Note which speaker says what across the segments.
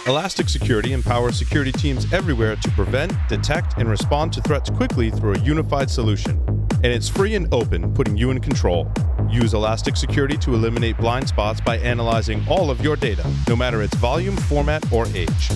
Speaker 1: Elastic Security empowers security teams everywhere to prevent, detect, and respond to threats quickly through a unified solution. And it's free and open, putting you in control. Use Elastic Security to eliminate blind spots by analyzing all of your data, no matter its volume, format, or age.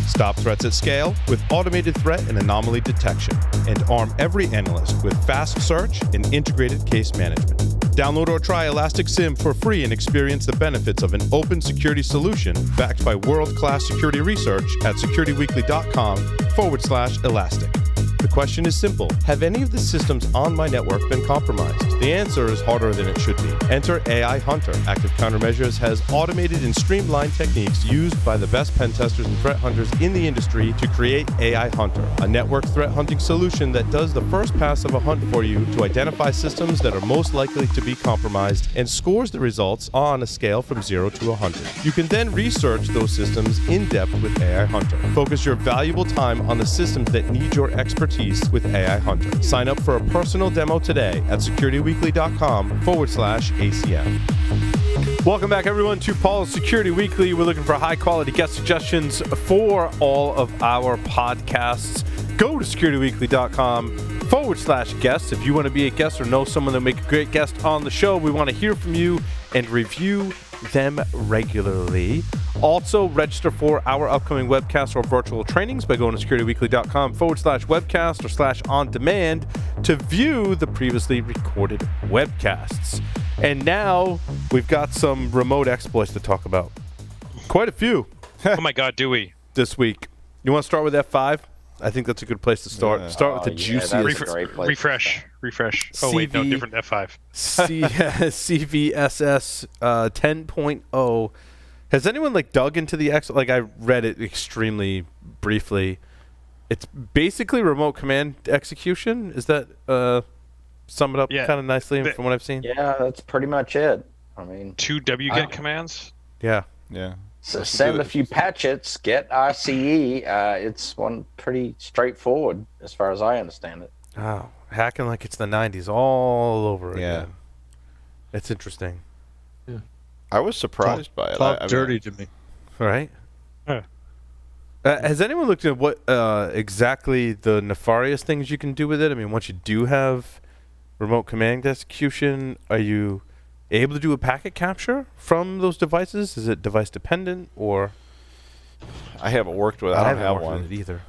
Speaker 1: Stop threats at scale with automated threat and anomaly detection, and arm every analyst with fast search and integrated case management. Download or try Elastic SIEM for free and experience the benefits of an open security solution backed by world-class security research at securityweekly.com/elastic. The question is simple. Have any of the systems on my network been compromised? The answer is harder than it should be. Enter AI Hunter. Active Countermeasures has automated and streamlined techniques used by the best pen testers and threat hunters in the industry to create AI Hunter, a network threat hunting solution that does the first pass of a hunt for you to identify systems that are most likely to be compromised and scores the results on a scale from 0 to 100. You can then research those systems in depth with AI Hunter. Focus your valuable time on the systems that need your expertise with AI Hunter. Sign up for a personal demo today at securityweekly.com/ACM. Welcome back, everyone, to Paul's Security Weekly. We're looking for high-quality guest suggestions for all of our podcasts. Go to securityweekly.com/guests. If you want to be a guest or know someone that will make a great guest on the show, we want to hear from you and review them regularly. Also, register for our upcoming webcasts or virtual trainings by going to securityweekly.com/webcast or /on-demand to view the previously recorded webcasts. And now we've got some remote exploits to talk about. Quite a few.
Speaker 2: Oh my God, do we?
Speaker 1: This week. You want to start with F5? I think that's a good place to start.
Speaker 3: Yeah.
Speaker 1: Start with the juiciest.
Speaker 2: Refresh. Oh, wait, no, different F5.
Speaker 1: CVSS 10.0. Has anyone dug into the X? I read it extremely briefly. It's basically remote command execution. Is that sum it up kind of nicely from what I've seen?
Speaker 3: Yeah, that's pretty much it. I mean,
Speaker 2: 2 wget commands.
Speaker 1: Yeah.
Speaker 3: So send a few patchets, get RCE. It's one pretty straightforward as far as I understand it.
Speaker 1: Oh, hacking like it's the 90s all over again. It's interesting.
Speaker 4: Yeah.
Speaker 5: I was surprised by it.
Speaker 4: Talk dirty to me.
Speaker 1: Right? Has anyone looked at what exactly the nefarious things you can do with it? I mean, once you do have remote command execution, are you able to do a packet capture from those devices? Is it device dependent or?
Speaker 5: I haven't worked with it. I don't have one
Speaker 1: either.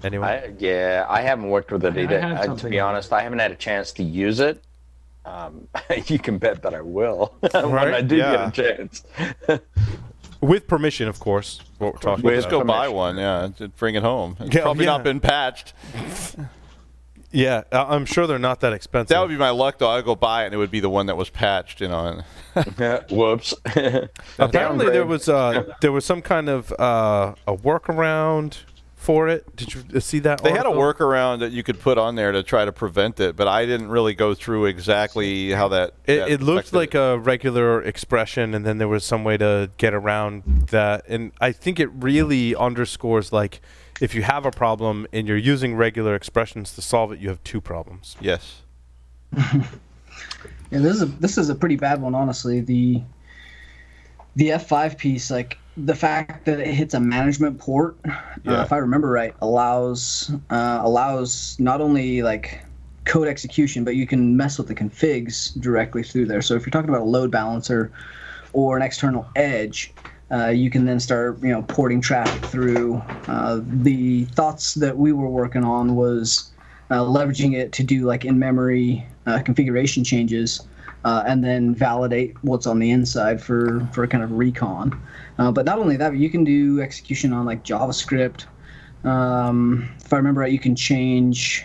Speaker 1: Anyone?
Speaker 3: I haven't worked with it either. To be honest, I haven't had a chance to use it. You can bet that I will when I do get a chance.
Speaker 1: With permission, of course. What we're talking about.
Speaker 5: Just go buy one, bring it home. It's probably not been patched.
Speaker 1: Yeah, I'm sure they're not that expensive.
Speaker 5: That would be my luck, though. I'd go buy it, and it would be the one that was patched,
Speaker 3: Whoops.
Speaker 1: Apparently, there was some kind of a workaround for it. Did you see that?
Speaker 5: They had a workaround that you could put on there to try to prevent it, but I didn't really go through exactly how that.
Speaker 1: It looked like a regular expression, and then there was some way to get around that. And I think it really underscores if you have a problem and you're using regular expressions to solve it, you have two problems.
Speaker 5: Yes.
Speaker 6: Yeah, this is a pretty bad one, honestly. The F5 piece, the fact that it hits a management port, if I remember right, allows not only code execution, but you can mess with the configs directly through there. So if you're talking about a load balancer or an external edge, you can then start porting traffic through. The thoughts that we were working on was leveraging it to do in-memory configuration changes, and then validate what's on the inside for kind of recon. But not only that, but you can do execution on JavaScript. If I remember right, you can change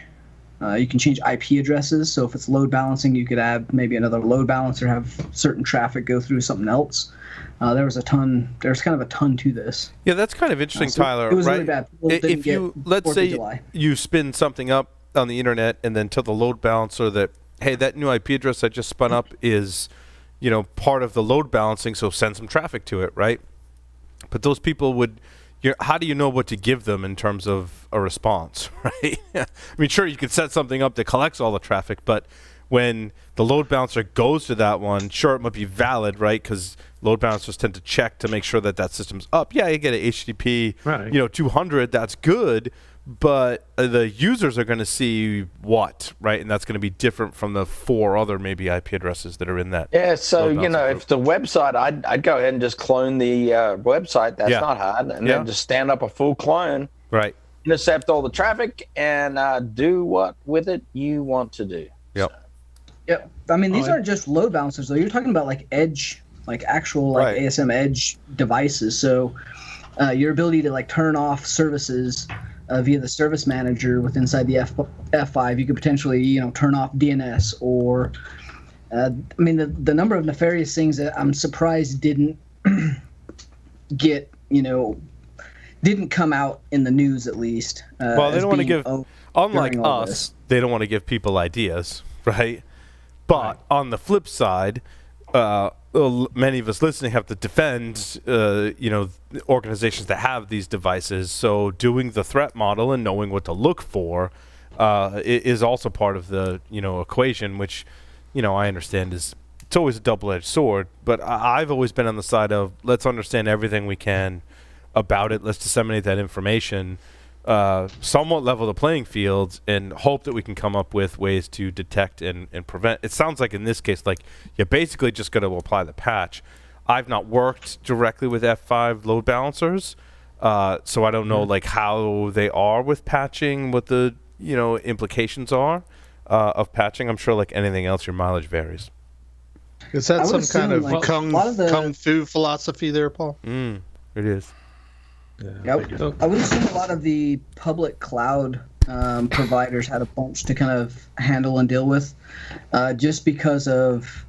Speaker 6: IP addresses. So if it's load balancing, you could add maybe another load balancer, have certain traffic go through something else. There's kind of a ton to this.
Speaker 1: Yeah, that's kind of interesting,
Speaker 6: so
Speaker 1: Tyler.
Speaker 6: It was
Speaker 1: right?
Speaker 6: really bad.
Speaker 1: If you, let's say you spin something up on the internet and then tell the load balancer that, hey, that new IP address I just spun up is, part of the load balancing, so send some traffic to it, right? But those people would, how do you know what to give them in terms of a response, right? I mean, sure, you could set something up that collects all the traffic, but when the load balancer goes to that one, sure, it might be valid, right? Because load balancers tend to check to make sure that that system's up. Yeah, you get an HTTP,
Speaker 4: right.
Speaker 1: 200, that's good, but the users are going to see what, right? And that's going to be different from the 4 other maybe IP addresses that are in that.
Speaker 3: Yeah, so,
Speaker 1: group.
Speaker 3: if the website, I'd go ahead and just clone the website. That's not hard. And then just stand up a full clone.
Speaker 1: Right.
Speaker 3: Intercept all the traffic and do what with it you want to do.
Speaker 1: Yep.
Speaker 6: Yep. I mean, these aren't just load balancers, though. You're talking about like edge, like actual like ASM edge devices. So your ability to like turn off services via the service manager with inside the F5, you could potentially, turn off DNS or, the number of nefarious things that I'm surprised didn't get, didn't come out in the news at least.
Speaker 1: Well, they don't want to give, unlike us, they don't want to give people ideas, right? But on the flip side, many of us listening have to defend, organizations that have these devices. So doing the threat model and knowing what to look for is also part of the, equation, which, I understand it's always a double-edged sword. But I've always been on the side of let's understand everything we can about it. Let's disseminate that information, somewhat level the playing field, and hope that we can come up with ways to detect and prevent. It sounds like in this case, like you're basically just going to apply the patch. I've not worked directly with F5 load balancers, so I don't know like how they are with patching, what the implications are of patching. I'm sure like anything else, your mileage varies.
Speaker 7: Is that some kind of kung fu philosophy there, Paul?
Speaker 1: It is.
Speaker 6: Yeah, I would assume a lot of the public cloud providers had a bunch to kind of handle and deal with, just because of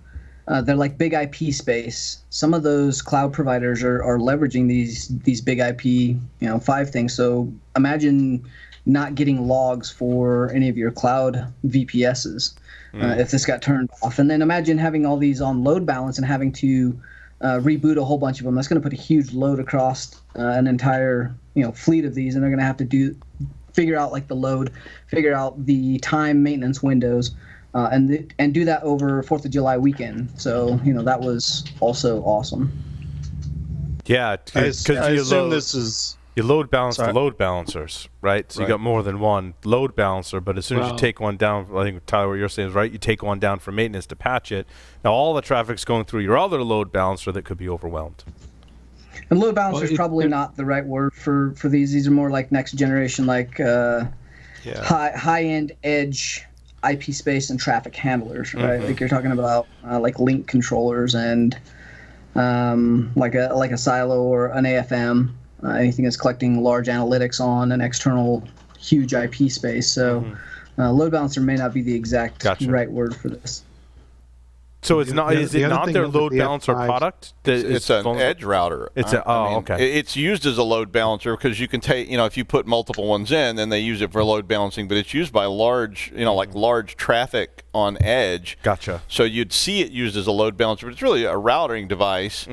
Speaker 6: they're like big IP space. Some of those cloud providers are leveraging these big IP 5 things. So imagine not getting logs for any of your cloud VPSs if this got turned off, and then imagine having all these on load balance and having to reboot a whole bunch of them. That's going to put a huge load across an entire fleet of these, and they're going to have to figure out like the load, figure out the time maintenance windows, and do that over 4th of July weekend. So that was also awesome.
Speaker 1: Yeah, because you load balance the load balancers, right? So you got more than one load balancer, but as soon as you take one down, I think Tyler, what you're saying is right, you take one down for maintenance to patch it. Now all the traffic's going through your other load balancer that could be overwhelmed.
Speaker 6: And load balancer is probably not the right word for these. These are more like next generation, like high-end edge IP space and traffic handlers, right? Like you're talking about like link controllers and like a silo or an AFM. Anything that's collecting large analytics on an external huge IP space. So load balancer may not be the exact right word for this.
Speaker 1: So it's not. Is it not their load balancer product?
Speaker 5: It's an edge router.
Speaker 1: Okay.
Speaker 5: It's used as a load balancer because you can take, if you put multiple ones in, then they use it for load balancing. But it's used by large, like large traffic on edge.
Speaker 1: Gotcha.
Speaker 5: So you'd see it used as a load balancer, but it's really a routing device.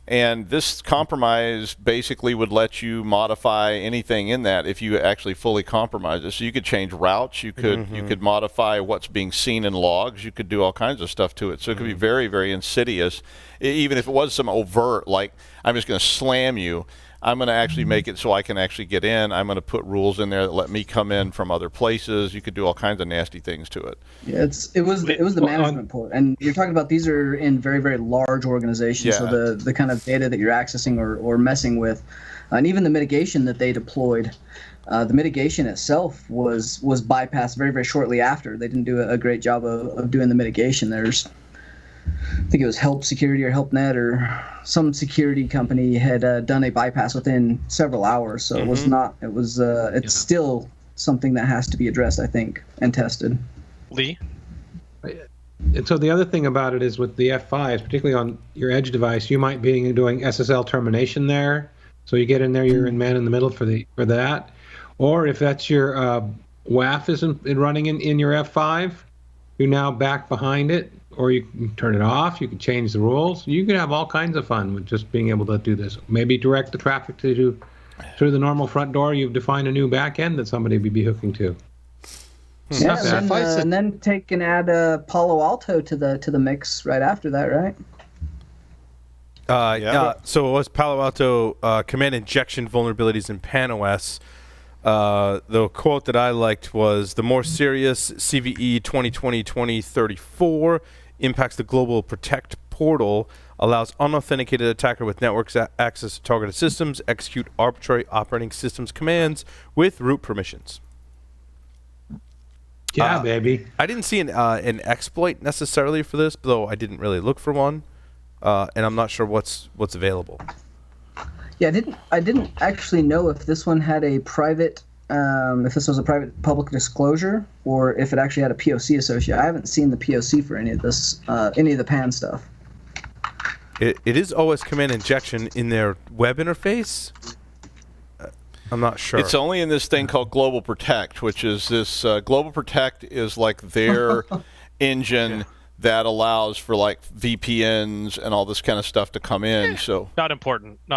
Speaker 5: And this compromise basically would let you modify anything in that if you actually fully compromise it. So you could change routes. You could modify what's being seen in logs. You could do all kinds of stuff to it. So it could be very, very insidious. Even if it was some overt, like I'm just going to slam you, I'm going to actually make it so I can actually get in. I'm going to put rules in there that let me come in from other places. You could do all kinds of nasty things to it.
Speaker 6: Yeah, it was the management port, and you're talking about these are in very, very large organizations.
Speaker 5: Yeah.
Speaker 6: So the kind of data that you're accessing or messing with, and even the mitigation that they deployed. The mitigation itself was bypassed very, very shortly after. They didn't do a great job of doing the mitigation. I think it was Help Security or HelpNet or some security company had done a bypass within several hours. So it was not. It was. It's still something that has to be addressed, I think, and tested.
Speaker 2: Lee?
Speaker 4: And so the other thing about it is with the F5s, particularly on your edge device, you might be doing SSL termination there. So you get in there, you're in man in the middle for that. Or if that's your WAF isn't running in your F5, you're now back behind it. Or you can turn it off. You can change the rules. You can have all kinds of fun with just being able to do this. Maybe direct the traffic through the normal front door. You've defined a new back end that somebody would be hooking to.
Speaker 6: Yeah, and then take and add Palo Alto to the mix right after that, right?
Speaker 1: So it was Palo Alto command injection vulnerabilities in PanOS. The quote that I liked was, the more serious CVE 2020-2034 impacts the global protect portal, allows unauthenticated attacker with network access to targeted systems, execute arbitrary operating systems commands with root permissions.
Speaker 4: Yeah, baby.
Speaker 1: I didn't see an exploit necessarily for this, though I didn't really look for one. And I'm not sure what's available.
Speaker 6: Yeah, I didn't actually know if this one had a private, if this was a private public disclosure, or if it actually had a POC associated. I haven't seen the POC for any of this, any of the PAN stuff.
Speaker 1: It is OS command injection in their web interface. I'm not sure.
Speaker 5: It's only in this thing called Global Protect, which is this Global Protect is like their engine that allows for like VPNs and all this kind of stuff to come in. So
Speaker 2: not important.
Speaker 5: No,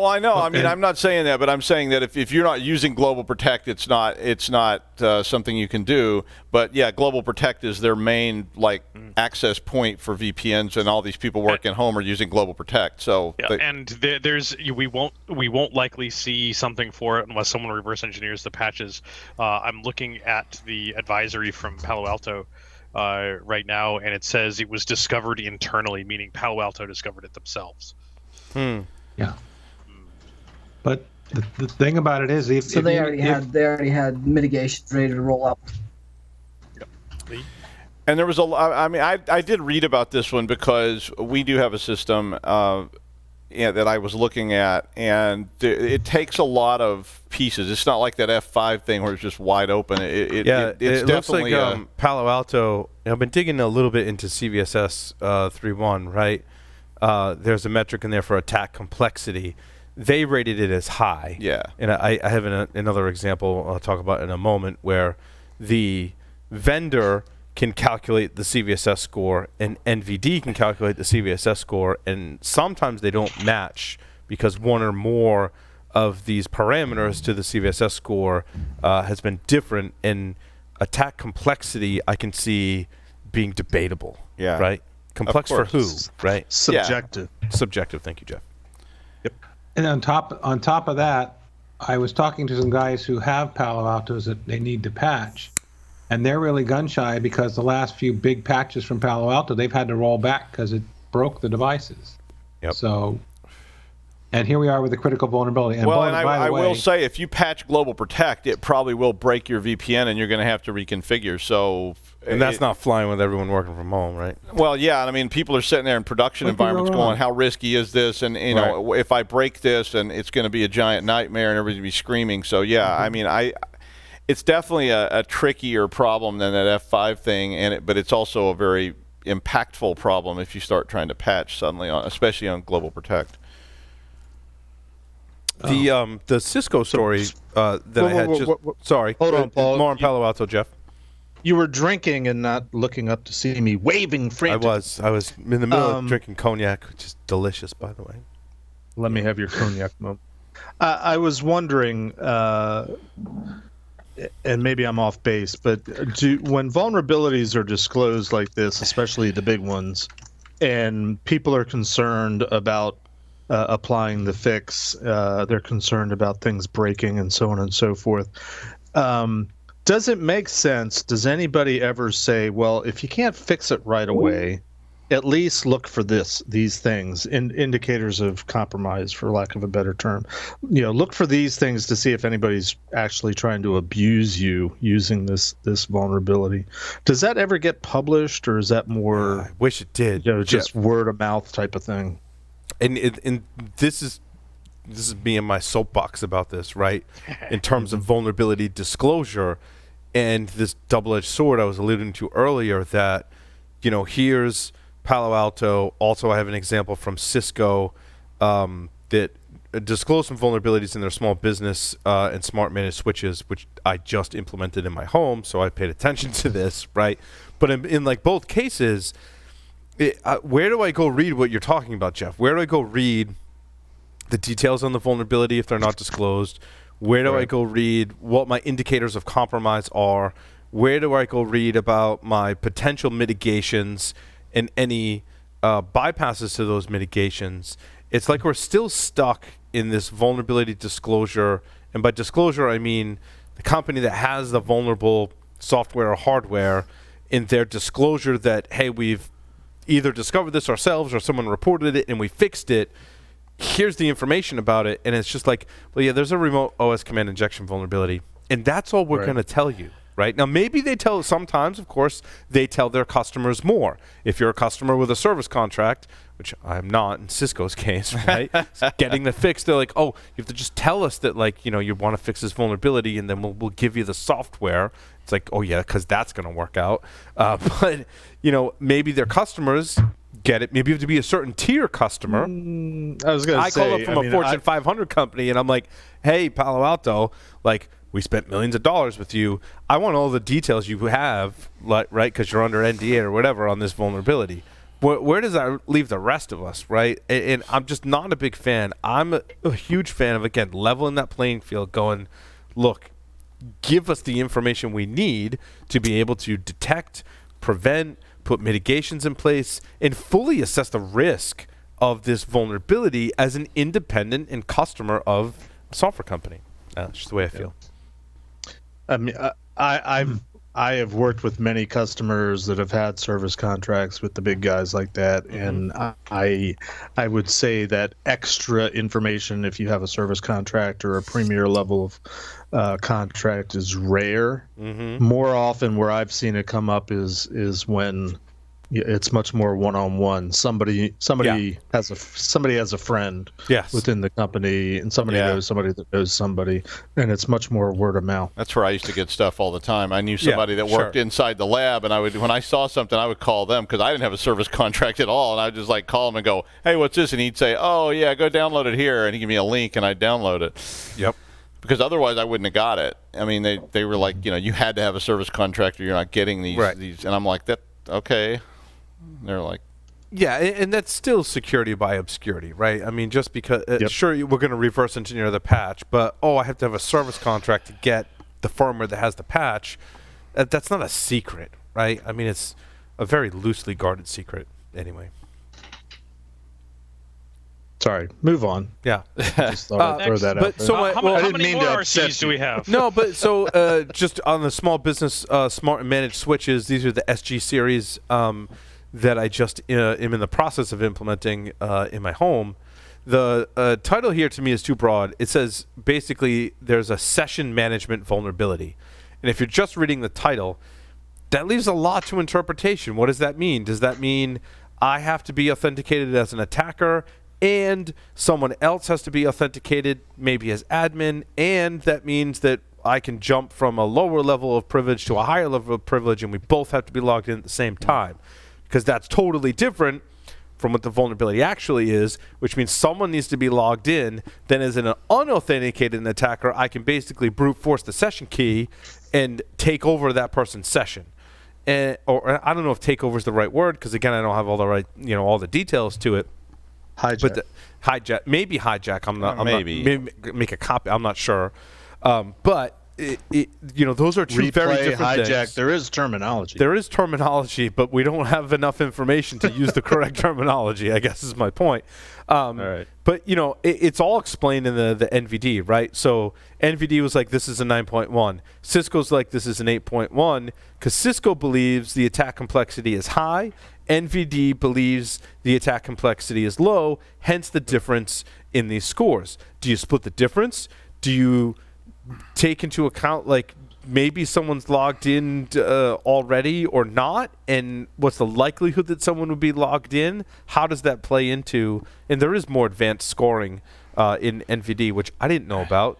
Speaker 5: I know. I mean, I'm not saying that, but I'm saying that if you're not using Global Protect, it's not something you can do. But yeah, Global Protect is their main access point for VPNs, and all these people working at home are using Global Protect. So
Speaker 2: we won't likely see something for it unless someone reverse engineers the patches. I'm looking at the advisory from Palo Alto right now, and it says it was discovered internally, meaning Palo Alto discovered it themselves.
Speaker 4: Yeah. But the thing about it is,
Speaker 6: they already had mitigations ready to roll out.
Speaker 2: Yep.
Speaker 5: And there was I did read about this one because we do have a system that I was looking at, and it takes a lot of pieces. It's not like that F5 thing where it's just wide open. It's
Speaker 1: definitely looks like Palo Alto. I've been digging a little bit into CVSS 3.1, right? There's a metric in there for attack complexity. They rated it as high.
Speaker 5: Yeah.
Speaker 1: And I have another example I'll talk about in a moment where the vendor can calculate the CVSS score, and NVD can calculate the CVSS score, and sometimes they don't match because one or more of these parameters to the CVSS score has been different, and attack complexity I can see being debatable.
Speaker 5: Yeah.
Speaker 1: Right? Complex for who? Right?
Speaker 7: Subjective.
Speaker 1: Yeah. Subjective. Thank you, Jeff.
Speaker 7: Yep.
Speaker 4: And on top of that, I was talking to some guys who have Palo Altos that they need to patch. And they're really gun shy because the last few big patches from Palo Alto, they've had to roll back because it broke the devices.
Speaker 1: Yep.
Speaker 4: So, and here we are with a critical vulnerability. And
Speaker 5: I will say, if you patch Global Protect, it probably will break your VPN, and you're going to have to reconfigure. So,
Speaker 1: and that's not flying with everyone working from home, right?
Speaker 5: Well, yeah. I mean, people are sitting there in production environments going, "How risky is this?" And know, if I break this, and it's going to be a giant nightmare, and everybody's be screaming. So, yeah. I mean, It's definitely a trickier problem than that F5 thing, but it's also a very impactful problem if you start trying to patch suddenly, especially on Global Protect.
Speaker 1: The Cisco story that I had sorry.
Speaker 7: Hold on, Paul.
Speaker 1: More on Palo Alto, Jeff.
Speaker 7: You were drinking and not looking up to see me waving frantically.
Speaker 1: I was in the middle of drinking cognac, which is delicious, by the way.
Speaker 7: Let me have your cognac moment. I was wondering, and maybe I'm off base, but when vulnerabilities are disclosed like this, especially the big ones, and people are concerned about applying the fix, they're concerned about things breaking and so on and so forth. Does it make sense? Does anybody ever say, well, if you can't fix it right away, at least look for these things, indicators of compromise, for lack of a better term. Look for these things to see if anybody's actually trying to abuse you using this vulnerability. Does that ever get published, or is that more?
Speaker 1: I wish it did.
Speaker 7: Just word of mouth type of thing.
Speaker 1: And this is me and my soapbox about this, right? In terms of vulnerability disclosure, and this double-edged sword I was alluding to earlier. That here's Palo Alto. Also, I have an example from Cisco that disclosed some vulnerabilities in their small business and smart managed switches, which I just implemented in my home, so I paid attention to this, right? But in like both cases, where do I go read what you're talking about, Jeff? Where do I go read the details on the vulnerability if they're not disclosed? Where do I go read what my indicators of compromise are? where do I go read about my potential mitigations and any bypasses to those mitigations? It's like we're still stuck in this vulnerability disclosure. And by disclosure, I mean the company that has the vulnerable software or hardware in their disclosure that, hey, we've either discovered this ourselves or someone reported it and we fixed it. Here's the information about it. And it's just like, well, yeah, there's a remote OS command injection vulnerability. And that's all we're going to tell you. Right? Now, maybe they tell, sometimes, of course, they tell their customers more. If you're a customer with a service contract, which I'm not in Cisco's case, right? Getting the fix, they're like, oh, you have to just tell us that, like, you know, you want to fix this vulnerability, and then we'll give you the software. It's like, oh, yeah, because that's going to work out. But, you know, maybe their customers get it. Maybe you have to be a certain tier customer. I call up from a Fortune 500 company, and I'm like, hey, Palo Alto, like, we spent millions of dollars with you. I want all the details you have, like, right, because you're under NDA or whatever on this vulnerability. Where does that leave the rest of us, right? And I'm just not a big fan. I'm a huge fan of, again, leveling that playing field, going, look, give us the information we need to be able to detect, prevent, put mitigations in place, and fully assess the risk of this vulnerability as an independent and customer of a software company. That's just the way I feel.
Speaker 7: I mean, I have worked with many customers that have had service contracts with the big guys like that, and I would say that extra information, if you have a service contract or a premier level of contract, is rare. More often, where I've seen it come up is when it's much more one-on-one. Somebody has a friend within the company, and somebody knows somebody that knows somebody, and it's much more word of mouth.
Speaker 5: That's where I used to get stuff all the time. I knew somebody that worked inside the lab, and when I saw something, I would call them because I didn't have a service contract at all, and I'd just like call him and go, hey, what's this? And he'd say, oh yeah, go download it here, and he'd give me a link, and I'd download it.
Speaker 1: Yep.
Speaker 5: Because otherwise I wouldn't have got it. I mean, they were like, you know, you had to have a service contract or you're not getting these, and I'm like, that okay. They're like,
Speaker 1: yeah, and that's still security by obscurity, right? I mean, just because sure, we're going to reverse engineer the patch, but I have to have a service contract to get the firmware that has the patch. That's not a secret, right? I mean, it's a very loosely guarded secret anyway.
Speaker 7: Sorry, move on.
Speaker 1: Yeah.
Speaker 7: Just thought I'd throw that out.
Speaker 2: So how many more RCEs do we have?
Speaker 1: No, but so just on the small business smart and managed switches, these are the SG series that I just am in the process of implementing in my home. The title here to me is too broad. It says basically there's a session management vulnerability. And if you're just reading the title, that leaves a lot to interpretation. What does that mean? Does that mean I have to be authenticated as an attacker and someone else has to be authenticated maybe as admin, and that means that I can jump from a lower level of privilege to a higher level of privilege and we both have to be logged in at the same time? Because that's totally different from what the vulnerability actually is, which means someone needs to be logged in. Then as an unauthenticated attacker, I can basically brute force the session key and take over that person's session. Or I don't know if takeover is the right word, because again, I don't have all the right, all the details to it.
Speaker 7: Hijack.
Speaker 1: But hijack, maybe hijack. Maybe make a copy. I'm not sure. But those are two very different things.
Speaker 7: There is terminology.
Speaker 1: There is terminology, but we don't have enough information to use the correct terminology, I guess is my point.
Speaker 7: All right.
Speaker 1: But, it's all explained in the NVD, right? So NVD was like, this is a 9.1. Cisco's like, this is an 8.1, because Cisco believes the attack complexity is high. NVD believes the attack complexity is low, hence the difference in these scores. Do you split the difference? Do you take into account, like, maybe someone's logged in already or not, and what's the likelihood that someone would be logged in? How does that play into, and there is more advanced scoring in NVD, which I didn't know about.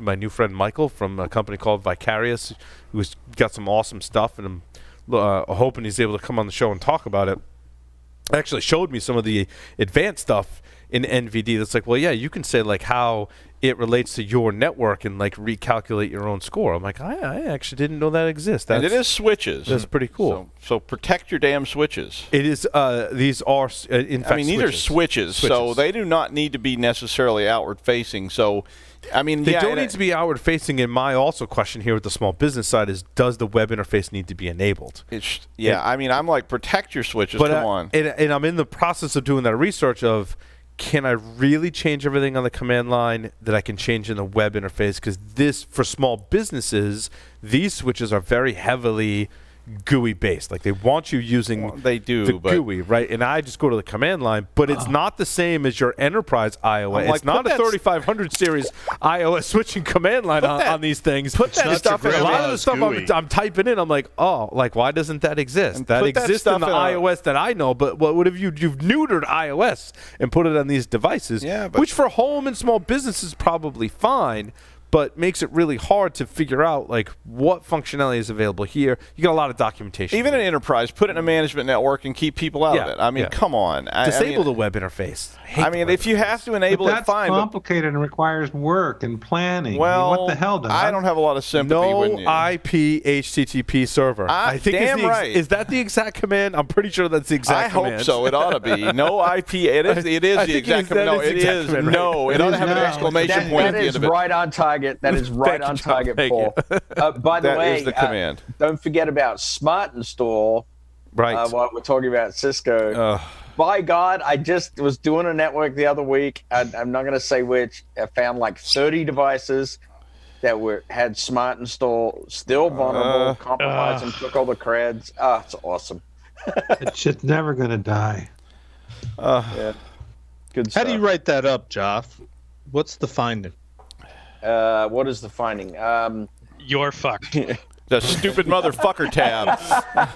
Speaker 1: My new friend Michael from a company called Vicarious, who's got some awesome stuff, and I'm hoping he's able to come on the show and talk about it, actually showed me some of the advanced stuff in NVD that's like, well, yeah, you can say like how it relates to your network and like recalculate your own score. I'm like, I actually didn't know that exists.
Speaker 5: And it is switches.
Speaker 1: That's pretty cool.
Speaker 5: So protect your damn switches.
Speaker 1: It is. These are in fact.
Speaker 5: I mean, these are switches, so they do not need to be necessarily outward facing. So I mean,
Speaker 1: they don't need to be outward facing. And my also question here with the small business side is, does the web interface need to be enabled?
Speaker 5: I mean, I'm like, protect your switches. Come on.
Speaker 1: And I'm in the process of doing that research of, can I really change everything on the command line that I can change in the web interface? Because this, for small businesses, these switches are very heavily GUI based. Like, they want you using the GUI, right? And I just go to the command line, but it's not the same as your enterprise iOS. It's not a 3500 series iOS switching command line on these things.
Speaker 5: Put that stuff in.
Speaker 1: A lot of the stuff I'm typing in, I'm like, why doesn't that exist? That exists in the iOS that I know, but what if you've neutered iOS and put it on these devices, which for home and small business is probably fine, but makes it really hard to figure out like what functionality is available here. You got a lot of documentation.
Speaker 5: Even an enterprise, put it in a management network and keep people out of it. I mean, come on.
Speaker 1: Disable the web interface.
Speaker 5: I mean, if you have to enable it, fine.
Speaker 4: That's complicated and requires work and planning.
Speaker 5: Well,
Speaker 4: what the hell, Don?
Speaker 5: I don't have a lot of sympathy with you.
Speaker 1: No IP HTTP server. I think is that the exact command? I'm pretty sure that's the exact command.
Speaker 5: I hope so. It ought to be. No IP. It is the exact command. No, it is. No, it ought to have an exclamation point at the end of it.
Speaker 3: That is right on target. That is right on target, Paul. By the way,
Speaker 5: that is the command.
Speaker 3: Don't forget about Smart Install.
Speaker 1: Right.
Speaker 3: While we're talking about Cisco. By God, I just was doing a network the other week. I'm not going to say which. I found like 30 devices that had Smart Install, still vulnerable, compromised, and took all the creds. It's awesome.
Speaker 4: It's just never going to die.
Speaker 3: Yeah. Good stuff.
Speaker 7: How do you write that up, Joff? What's the finding?
Speaker 3: What is the finding?
Speaker 2: You're fucked.
Speaker 5: The stupid motherfucker tab.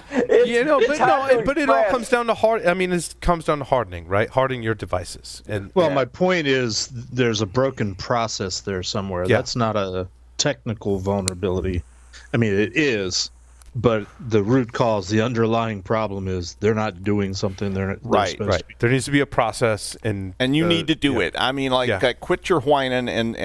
Speaker 1: But it all comes down to it comes down to hardening, right? Hardening your devices. And
Speaker 7: my point is, there's a broken process there somewhere.
Speaker 1: Yeah.
Speaker 7: That's not a technical vulnerability. I mean, it is, but the root cause, the underlying problem is they're not doing something they're supposed to.
Speaker 1: Right. There needs to be a process, and
Speaker 5: you need to do it. I mean, quit your whining and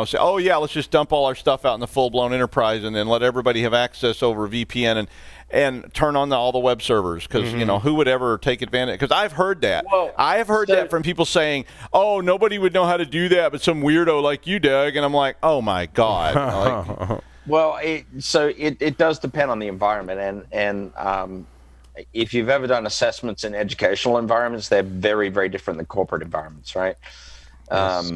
Speaker 5: say, oh yeah, let's just dump all our stuff out in the full-blown enterprise and then let everybody have access over VPN and turn on all the web servers, because who would ever take advantage? Because I've heard that. I have heard that from people saying, oh, nobody would know how to do that but some weirdo like you, Doug. And I'm like, oh my God.
Speaker 3: Well, it does depend on the environment, and if you've ever done assessments in educational environments, they're very, very different than corporate environments, right?
Speaker 1: Yes.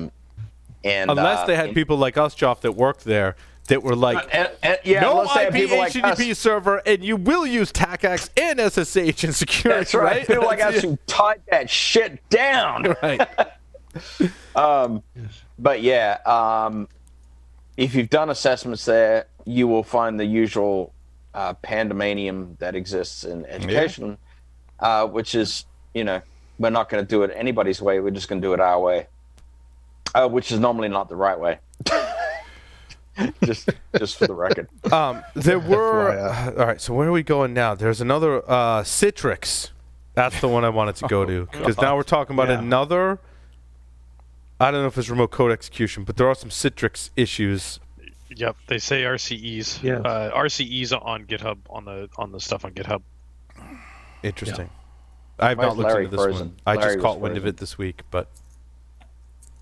Speaker 1: And unless they had people like us, Joff, that worked there, that were like, no IP HTTP server, and you will use TACACS and SSH and security.
Speaker 3: That's right. People like us who tied that shit down.
Speaker 1: Right.
Speaker 3: But if you've done assessments there, you will find the usual pandemonium that exists in education, which is, we're not going to do it anybody's way. We're just going to do it our way, which is normally not the right way. just for the record.
Speaker 1: There were all right. So where are we going now? There's another Citrix. That's the one I wanted to go to, because now we're talking about another. I don't know if it's remote code execution, but there are some Citrix issues.
Speaker 2: Yep, they say RCEs.
Speaker 4: Yeah.
Speaker 2: RCEs on GitHub, on the stuff on GitHub.
Speaker 1: Interesting. I have not looked into this one. I just caught wind of it this week, but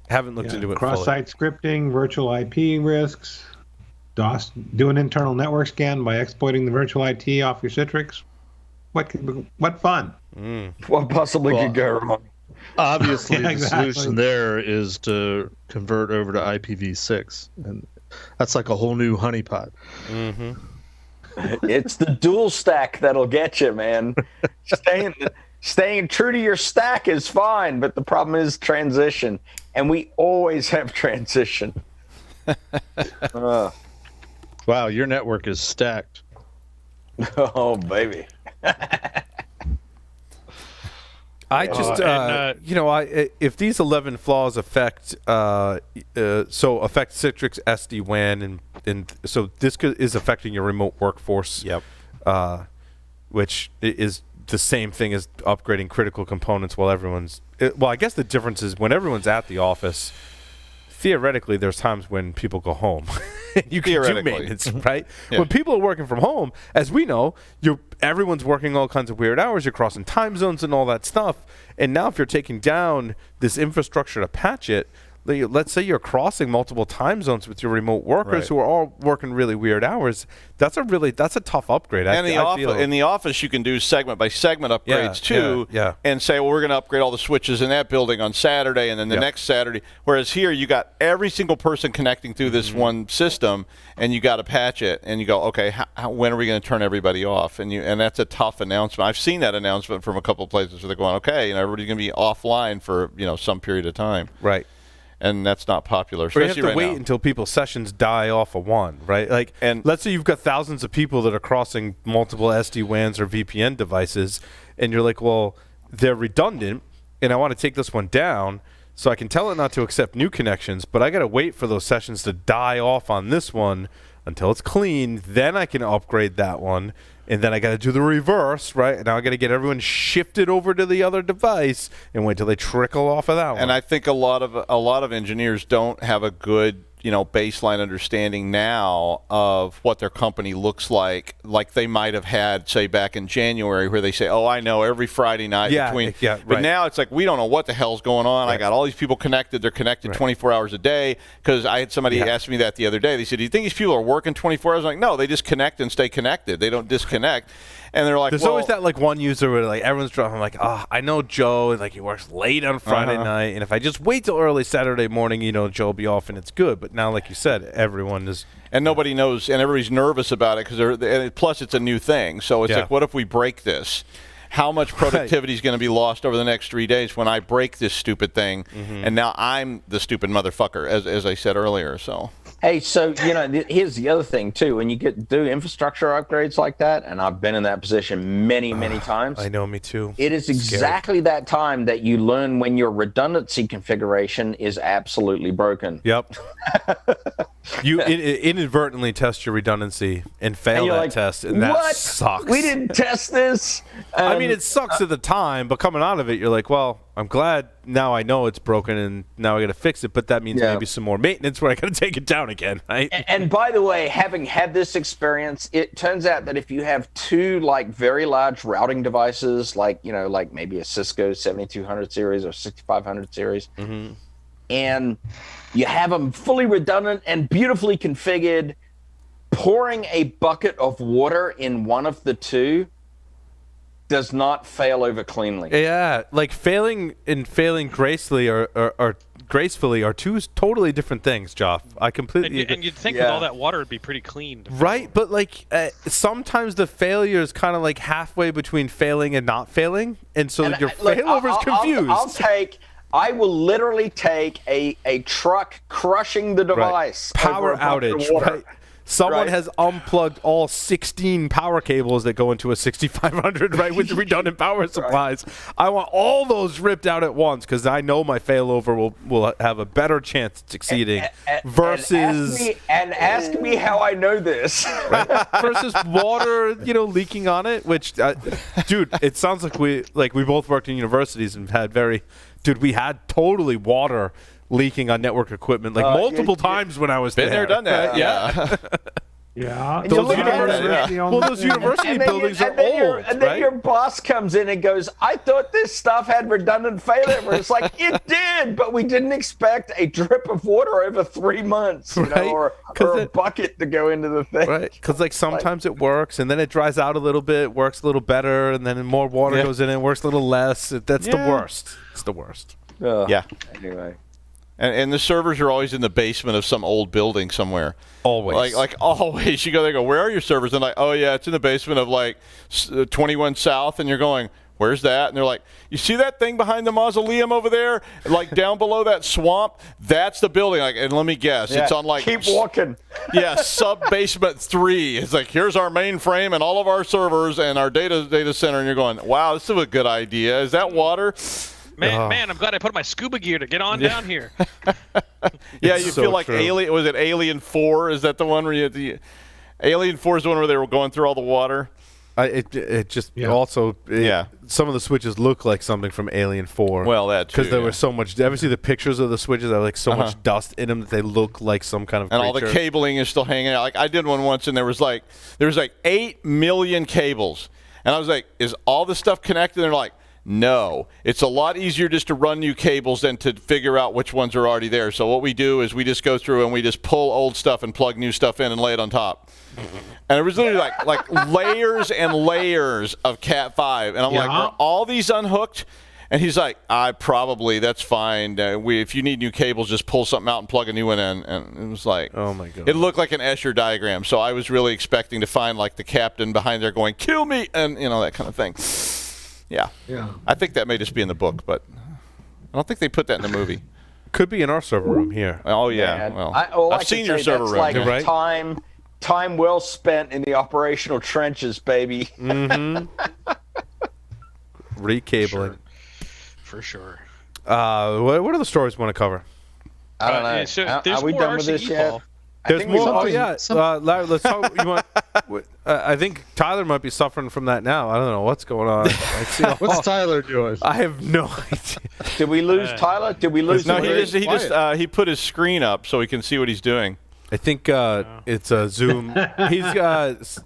Speaker 1: haven't looked into it fully.
Speaker 4: Cross-site scripting, virtual IP risks, DOS, do an internal network scan by exploiting the virtual IT off your Citrix. What fun?
Speaker 3: What possibly could go wrong?
Speaker 7: Obviously, the solution there is to convert over to IPv6, and that's like a whole new honeypot.
Speaker 1: Mm-hmm.
Speaker 3: It's the dual stack that'll get you, man. Staying true to your stack is fine, but the problem is transition, and we always have transition.
Speaker 7: Wow, your network is stacked.
Speaker 3: Oh, baby.
Speaker 1: I just, if these 11 flaws affect Citrix SD-WAN, and so this is affecting your remote workforce.
Speaker 5: Yep.
Speaker 1: Which is the same thing as upgrading critical components while everyone's. I guess the difference is when everyone's at the office. Theoretically, there's times when people go home. You can do maintenance, right? Yeah. When people are working from home, as we know, everyone's working all kinds of weird hours. You're crossing time zones and all that stuff. And now if you're taking down this infrastructure to patch it, let's say you're crossing multiple time zones with your remote workers who are all working really weird hours. That's a tough upgrade.
Speaker 5: And in the office, you can do segment by segment upgrades too, and say, well, we're going to upgrade all the switches in that building on Saturday, and then the next Saturday. Whereas here, you got every single person connecting through this one system, and you got to patch it, and you go, okay, when are we going to turn everybody off? And that's a tough announcement. I've seen that announcement from a couple of places where they're going, okay, everybody's going to be offline for some period of time,
Speaker 1: right?
Speaker 5: And that's not popular.
Speaker 1: Or you have to wait until people's sessions die off of one, right? And let's say you've got thousands of people that are crossing multiple SD-WANs or VPN devices, and you're like, well, they're redundant, and I want to take this one down, so I can tell it not to accept new connections, but I got to wait for those sessions to die off on this one until it's clean. Then I can upgrade that one. And then I got to do the reverse, right? And now I got to get everyone shifted over to the other device and wait till they trickle off of that one.
Speaker 5: And I think a lot of engineers don't have a good baseline understanding now of what their company looks like they might have had, say, back in January, where they say, oh, I know every Friday night between. But now it's like, we don't know what the hell's going on. Right. I got all these people connected. They're connected 24 hours a day. Because I had somebody ask me that the other day. They said, do you think these people are working 24 hours? I'm like, no, they just connect and stay connected. They don't disconnect. And they're like,
Speaker 1: there's always that one user where everyone's driving. I'm like, I know Joe, and he works late on Friday night, and if I just wait till early Saturday morning, Joe will be off and it's good. But now, like you said, everyone is,
Speaker 5: and nobody knows, and everybody's nervous about it because plus it's a new thing. So it's like, what if we break this? How much productivity is going to be lost over the next 3 days when I break this stupid thing? And now I'm the stupid motherfucker, as I said earlier. So.
Speaker 3: Hey, so, here's the other thing, too. When you do infrastructure upgrades like that, and I've been in that position many, many times.
Speaker 1: I know, me too.
Speaker 3: It is exactly that time that you learn when your redundancy configuration is absolutely broken.
Speaker 1: Yep. You inadvertently test your redundancy and fail that test, and that sucks.
Speaker 3: We didn't test this.
Speaker 1: I mean, it sucks at the time, but coming out of it, you're like, well, I'm glad now I know it's broken, and now I got to fix it, but that means maybe some more maintenance where I got to take it down again, right?
Speaker 3: And by the way, having had this experience, it turns out that if you have two very large routing devices, like maybe a Cisco 7200 series or 6500 series, and you have them fully redundant and beautifully configured, pouring a bucket of water in one of the two does not fail over cleanly.
Speaker 1: Yeah, failing and failing gracefully or gracefully are two totally different things, Joff. I completely
Speaker 2: agree. And you'd think with all that water it'd be pretty clean.
Speaker 1: Right, but sometimes the failure is kind of halfway between failing and not failing, and so your failover is confused.
Speaker 3: I will literally take a truck crushing the device.
Speaker 1: Power outage, right? Someone has unplugged all 16 power cables that go into a 6500, right, with redundant power supplies. I want all those ripped out at once because I know my failover will have a better chance at succeeding versus...
Speaker 3: And ask me how I know this.
Speaker 1: Versus water, leaking on it, which, dude, it sounds like we both worked in universities and had we had totally water leaking on network equipment multiple times when I was
Speaker 5: been there, done that.
Speaker 1: Yeah.
Speaker 4: Yeah.
Speaker 1: Those university buildings are old,
Speaker 3: and then your boss comes in and goes, I thought this stuff had redundant failover. It's like, it did, but we didn't expect a drip of water over 3 months, or a bucket to go into the thing.
Speaker 1: Right, because sometimes it works, and then it dries out a little bit, works a little better, and then more water goes in and works a little less. That's the worst. It's the worst.
Speaker 3: Anyway.
Speaker 5: And the servers are always in the basement of some old building somewhere.
Speaker 1: Always.
Speaker 5: Like always. You go there, where are your servers? And oh yeah, it's in the basement of 21 South. And you're going, where's that? And they're like, you see that thing behind the mausoleum over there? Down below that swamp? That's the building. And let me guess. It's on
Speaker 3: keep walking.
Speaker 5: Sub-basement 3. It's here's our mainframe and all of our servers and our data center. And you're going, wow, this is a good idea. Is that water?
Speaker 2: Man, I'm glad I put my scuba gear to get on down here.
Speaker 5: You feel like Alien. Was it Alien 4? Is that the one where Alien 4 is the one where they were going through all the water?
Speaker 1: Also some of the switches look like something from Alien 4.
Speaker 5: Well, that too.
Speaker 1: Because there was so much. Ever see the pictures of the switches? There so much dust in them that they look like some kind of.
Speaker 5: And
Speaker 1: creature.
Speaker 5: all the cabling is still hanging out. I did one once, and there was 8 million cables, and I was like, "Is all this stuff connected?" And they're like, No. It's a lot easier just to run new cables than to figure out which ones are already there. So what we do is we just go through and we just pull old stuff and plug new stuff in and lay it on top. And it was literally like layers and layers of Cat 5. And I'm like, are all these unhooked? And he's like, that's fine. If you need new cables, just pull something out and plug a new one in. And it was like,
Speaker 1: oh my God.
Speaker 5: It looked like an Escher diagram. So I was really expecting to find like the captain behind there going, kill me, and that kind of thing. Yeah. I think that may just be in the book, but I don't think they put that in the movie.
Speaker 1: Could be in our server room here.
Speaker 5: Oh yeah. Well, I've seen your server room.
Speaker 3: Like
Speaker 1: right?
Speaker 3: Time well spent in the operational trenches, baby.
Speaker 1: Mm-hmm. Recabling.
Speaker 2: For sure.
Speaker 1: What are the stories we want to cover?
Speaker 3: I don't know.
Speaker 2: So
Speaker 3: are we done with this yet?
Speaker 1: There's more. Oh yeah. Larry, let's talk. I think Tyler might be suffering from that now. I don't know what's going on.
Speaker 7: What's Tyler doing?
Speaker 1: I have no idea.
Speaker 3: Did we lose Tyler? Did we lose?
Speaker 5: No, he put his screen up so he can see what he's doing.
Speaker 1: I think it's a Zoom.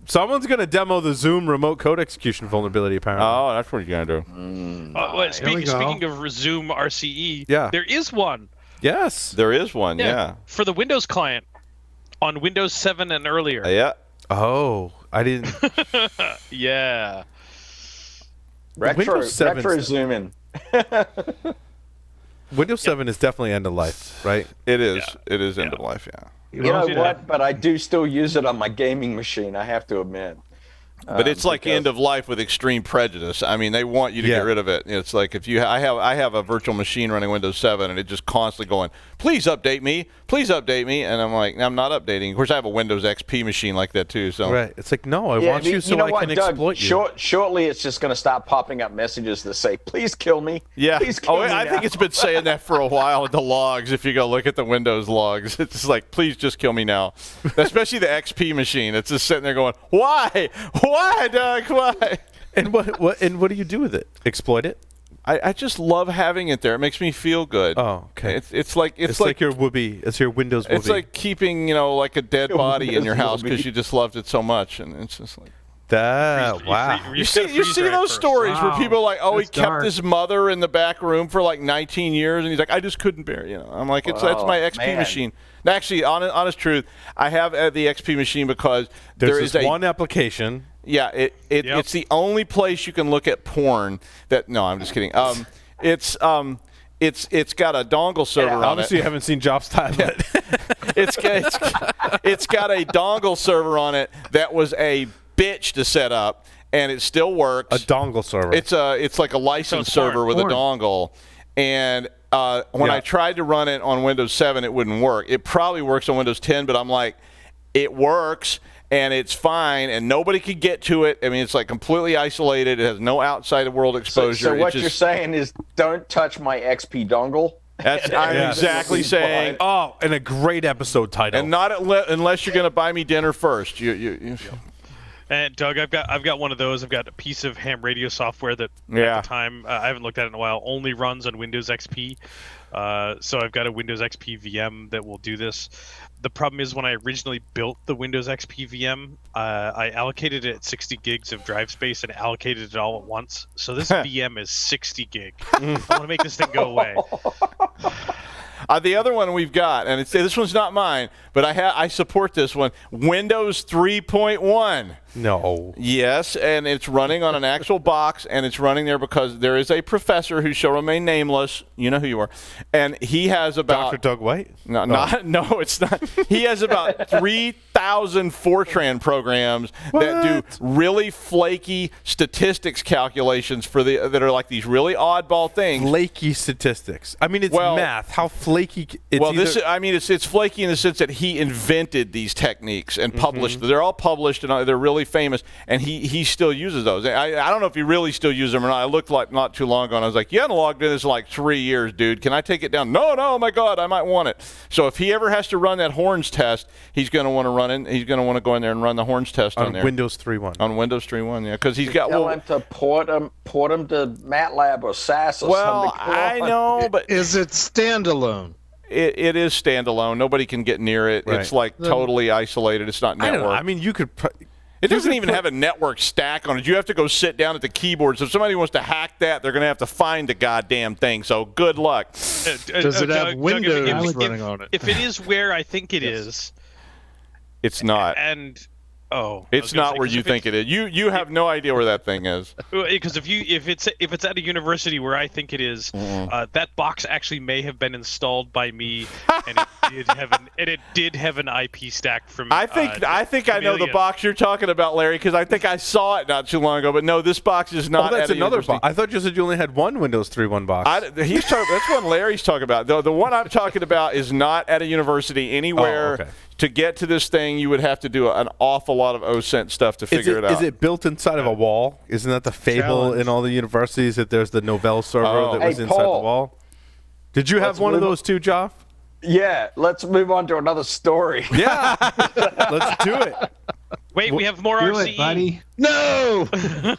Speaker 1: Someone's going to demo the Zoom remote code execution vulnerability, apparently.
Speaker 5: Oh, that's what you're going to do.
Speaker 2: Speaking of Zoom RCE,
Speaker 1: yeah.
Speaker 2: there is one.
Speaker 1: Yes.
Speaker 5: There is one, yeah.
Speaker 2: For the Windows client on Windows 7 and earlier.
Speaker 5: Yeah.
Speaker 1: Oh, I didn't.
Speaker 2: Yeah.
Speaker 3: Retro zoom in.
Speaker 1: Windows 7 is definitely end of life, right?
Speaker 5: It is. Yeah. It is end of life, yeah.
Speaker 3: You know what? But I do still use it on my gaming machine, I have to admit.
Speaker 5: But it's like end of life with extreme prejudice. I mean, they want you to get rid of it. It's like if I have a virtual machine running Windows 7, and it just constantly going, please update me, and I'm like, I'm not updating. Of course, I have a Windows XP machine like that too. So
Speaker 1: right, it's like, no, I want you so I can exploit you.
Speaker 3: Shortly, it's just going to start popping up messages that say, please kill me.
Speaker 5: Yeah.
Speaker 3: Please kill me
Speaker 5: I think it's been saying that for a while in the logs. If you go look at the Windows logs, it's just like, please just kill me now. Especially the XP machine. It's just sitting there going, why, Doug? Why?
Speaker 1: And what do you do with it? Exploit it?
Speaker 5: I just love having it there. It makes me feel good.
Speaker 1: Oh, okay.
Speaker 5: It's like
Speaker 1: your Whoopi. It's your Windows Whoopi.
Speaker 5: It's like keeping like a dead body in your house because you just loved it so much, and it's just like
Speaker 1: that. Wow.
Speaker 5: You see those stories where people are like, oh, he kept his mother in the back room for like 19 years, and he's like, I just couldn't bear it. I'm like, that's my XP machine. Actually, honest truth, I have the XP machine because
Speaker 1: there's one application.
Speaker 5: Yeah, it's the only place you can look at porn. No, I'm just kidding. It's got a dongle server on it.
Speaker 1: Obviously, you haven't seen Jobs Time yet.
Speaker 5: It's got a dongle server on it that was a bitch to set up, and it still works.
Speaker 1: A dongle server.
Speaker 5: It's like a license server with a dongle, and when I tried to run it on Windows 7, it wouldn't work. It probably works on Windows 10, but I'm like, it works. And it's fine, and nobody could get to it. I mean, it's like completely isolated. It has no outside of world exposure.
Speaker 3: So what you're saying is, don't touch my XP dongle.
Speaker 5: I'm exactly saying.
Speaker 1: Oh, and a great episode title.
Speaker 5: And not unless you're going to buy me dinner first.
Speaker 2: And Doug, I've got one of those. I've got a piece of ham radio software that at the time I haven't looked at it in a while. Only runs on Windows XP. So I've got a Windows XP VM that will do this. The problem is when I originally built the Windows XP VM, I allocated it 60 gigs of drive space and allocated it all at once. So this VM is 60 gig. I want to make this thing go away.
Speaker 5: The other one we've got, and this one's not mine, but I support this one, Windows 3.1.
Speaker 1: No.
Speaker 5: Yes, and it's running on an actual box, and it's running there because there is a professor who shall remain nameless. You know who you are. And he has about...
Speaker 1: Dr. Doug White?
Speaker 5: No, it's not. He has about 3,000 Fortran programs that do really flaky statistics calculations that are like these really oddball things.
Speaker 1: Flaky statistics. I mean, it's math. How flaky...
Speaker 5: It's flaky in the sense that he invented these techniques and published. They're all published, and they're really famous, and he still uses those. I don't know if he really still uses them or not. I looked like not too long ago, and I was like, you haven't logged in this in like 3 years, dude. Can I take it down? No, oh my God, I might want it. So if he ever has to run that horns test, he's going to want to run in. He's going to want to go in there and run the horns test on there.
Speaker 1: Windows 3.1.
Speaker 5: On Windows 3.1, yeah, because he's got.
Speaker 3: Tell him to port him to MATLAB or SAS or something.
Speaker 5: Well, I know, but
Speaker 7: is it standalone?
Speaker 5: It is standalone. Nobody can get near it. Right. It's like totally isolated. It's not networked.
Speaker 1: I don't know. I mean, you could.
Speaker 5: It doesn't even have a network stack on it. You have to go sit down at the keyboard. So if somebody wants to hack that, they're going to have to find the goddamn thing. So good luck.
Speaker 7: Does it have Windows running on it?
Speaker 2: If it is where I think it is,
Speaker 5: it's not. It's not where you think it is. You have no idea where that thing is.
Speaker 2: Because if it's at a university where I think it is, that box actually may have been installed by me, and it did have an IP stack from.
Speaker 5: I think I know the box you're talking about, Larry, because I think I saw it not too long ago. But no, this box is not.
Speaker 1: That's
Speaker 5: at
Speaker 1: another
Speaker 5: box.
Speaker 1: I thought you said you only had one Windows 3.1 box.
Speaker 5: That's one Larry's talking about. The one I'm talking about is not at a university anywhere.
Speaker 1: Oh, okay.
Speaker 5: To get to this thing, you would have to do an awful lot of OSINT stuff to figure it out.
Speaker 1: Is it built inside of a wall? Isn't that the fable in all the universities that there's the Novell server that was inside the wall? Did you have one of those too, Joff?
Speaker 3: Yeah, let's move on to another story.
Speaker 1: Yeah, let's do it.
Speaker 2: Wait, we have more RCE.
Speaker 4: It, buddy.
Speaker 7: No!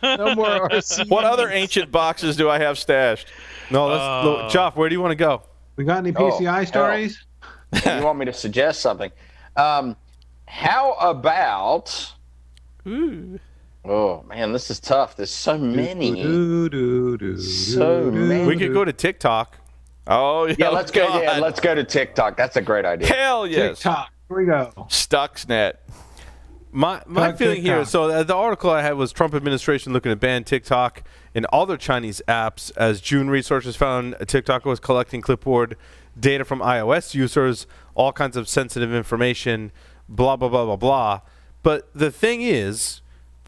Speaker 7: No more RCE.
Speaker 5: What other ancient boxes do I have stashed?
Speaker 1: No, Joff, where do you want to go?
Speaker 4: We got any PCI stories?
Speaker 3: You want me to suggest something? How about? Oh man, this is tough. There's so many. So many.
Speaker 1: We could go to TikTok.
Speaker 5: Oh
Speaker 3: yeah, let's go. Yeah, let's go to TikTok. That's a great idea.
Speaker 5: Hell yes.
Speaker 4: TikTok. Here we go.
Speaker 5: Stuxnet.
Speaker 1: My feeling here. So the article I had was Trump administration looking to ban TikTok and other Chinese apps as June researchers found TikTok was collecting clipboard data from iOS users, all kinds of sensitive information, blah, blah, blah, blah, blah. But the thing is,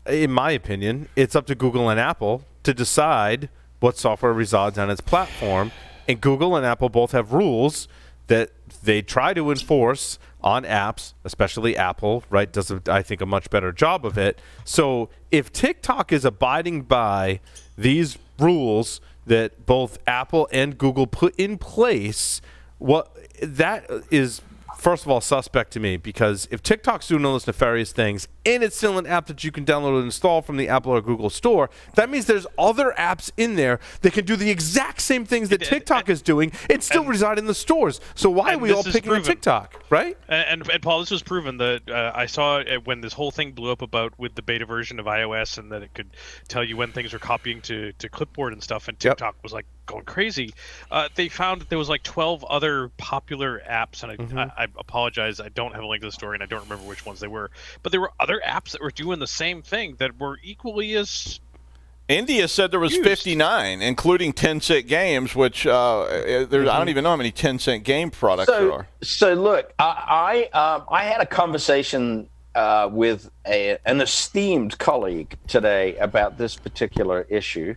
Speaker 1: in my opinion, it's up to Google and Apple to decide what software resides on its platform. And Google and Apple both have rules that they try to enforce on apps, especially Apple, right, does, I think, a much better job of it. So if TikTok is abiding by these rules that both Apple and Google put in place, that is, first of all, suspect to me, because if TikTok's doing all those nefarious things and it's still an app that you can download and install from the Apple or Google store, that means there's other apps in there that can do the exact same things that TikTok is doing and still reside in the stores. So why are we all picking on TikTok, right?
Speaker 2: And Paul, this was proven that I saw it when this whole thing blew up about with the beta version of iOS and that it could tell you when things were copying to clipboard and stuff, and TikTok was like going crazy. They found that there was like 12 other popular apps, and I apologize, I don't have a link to the story and I don't remember which ones they were, but there were other apps that were doing the same thing that were equally as
Speaker 5: India said there was 59, including 10-cent games, which I don't even know how many 10-cent game products there are.
Speaker 3: So look, I had a conversation with an esteemed colleague today about this particular issue,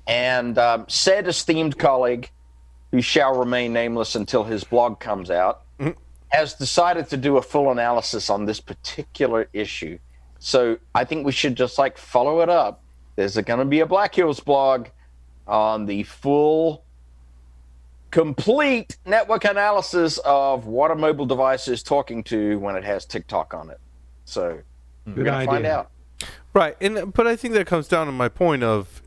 Speaker 3: and said esteemed colleague, who shall remain nameless until his blog comes out, has decided to do a full analysis on this particular issue. So I think we should just follow it up. There's going to be a Black Hills blog on the full, complete network analysis of what a mobile device is talking to when it has TikTok on it. So we're going to find out.
Speaker 1: Right, but I think that comes down to my point of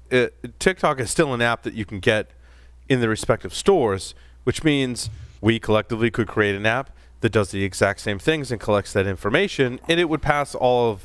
Speaker 1: TikTok is still an app that you can get in the respective stores, which means we collectively could create an app that does the exact same things and collects that information, and it would pass all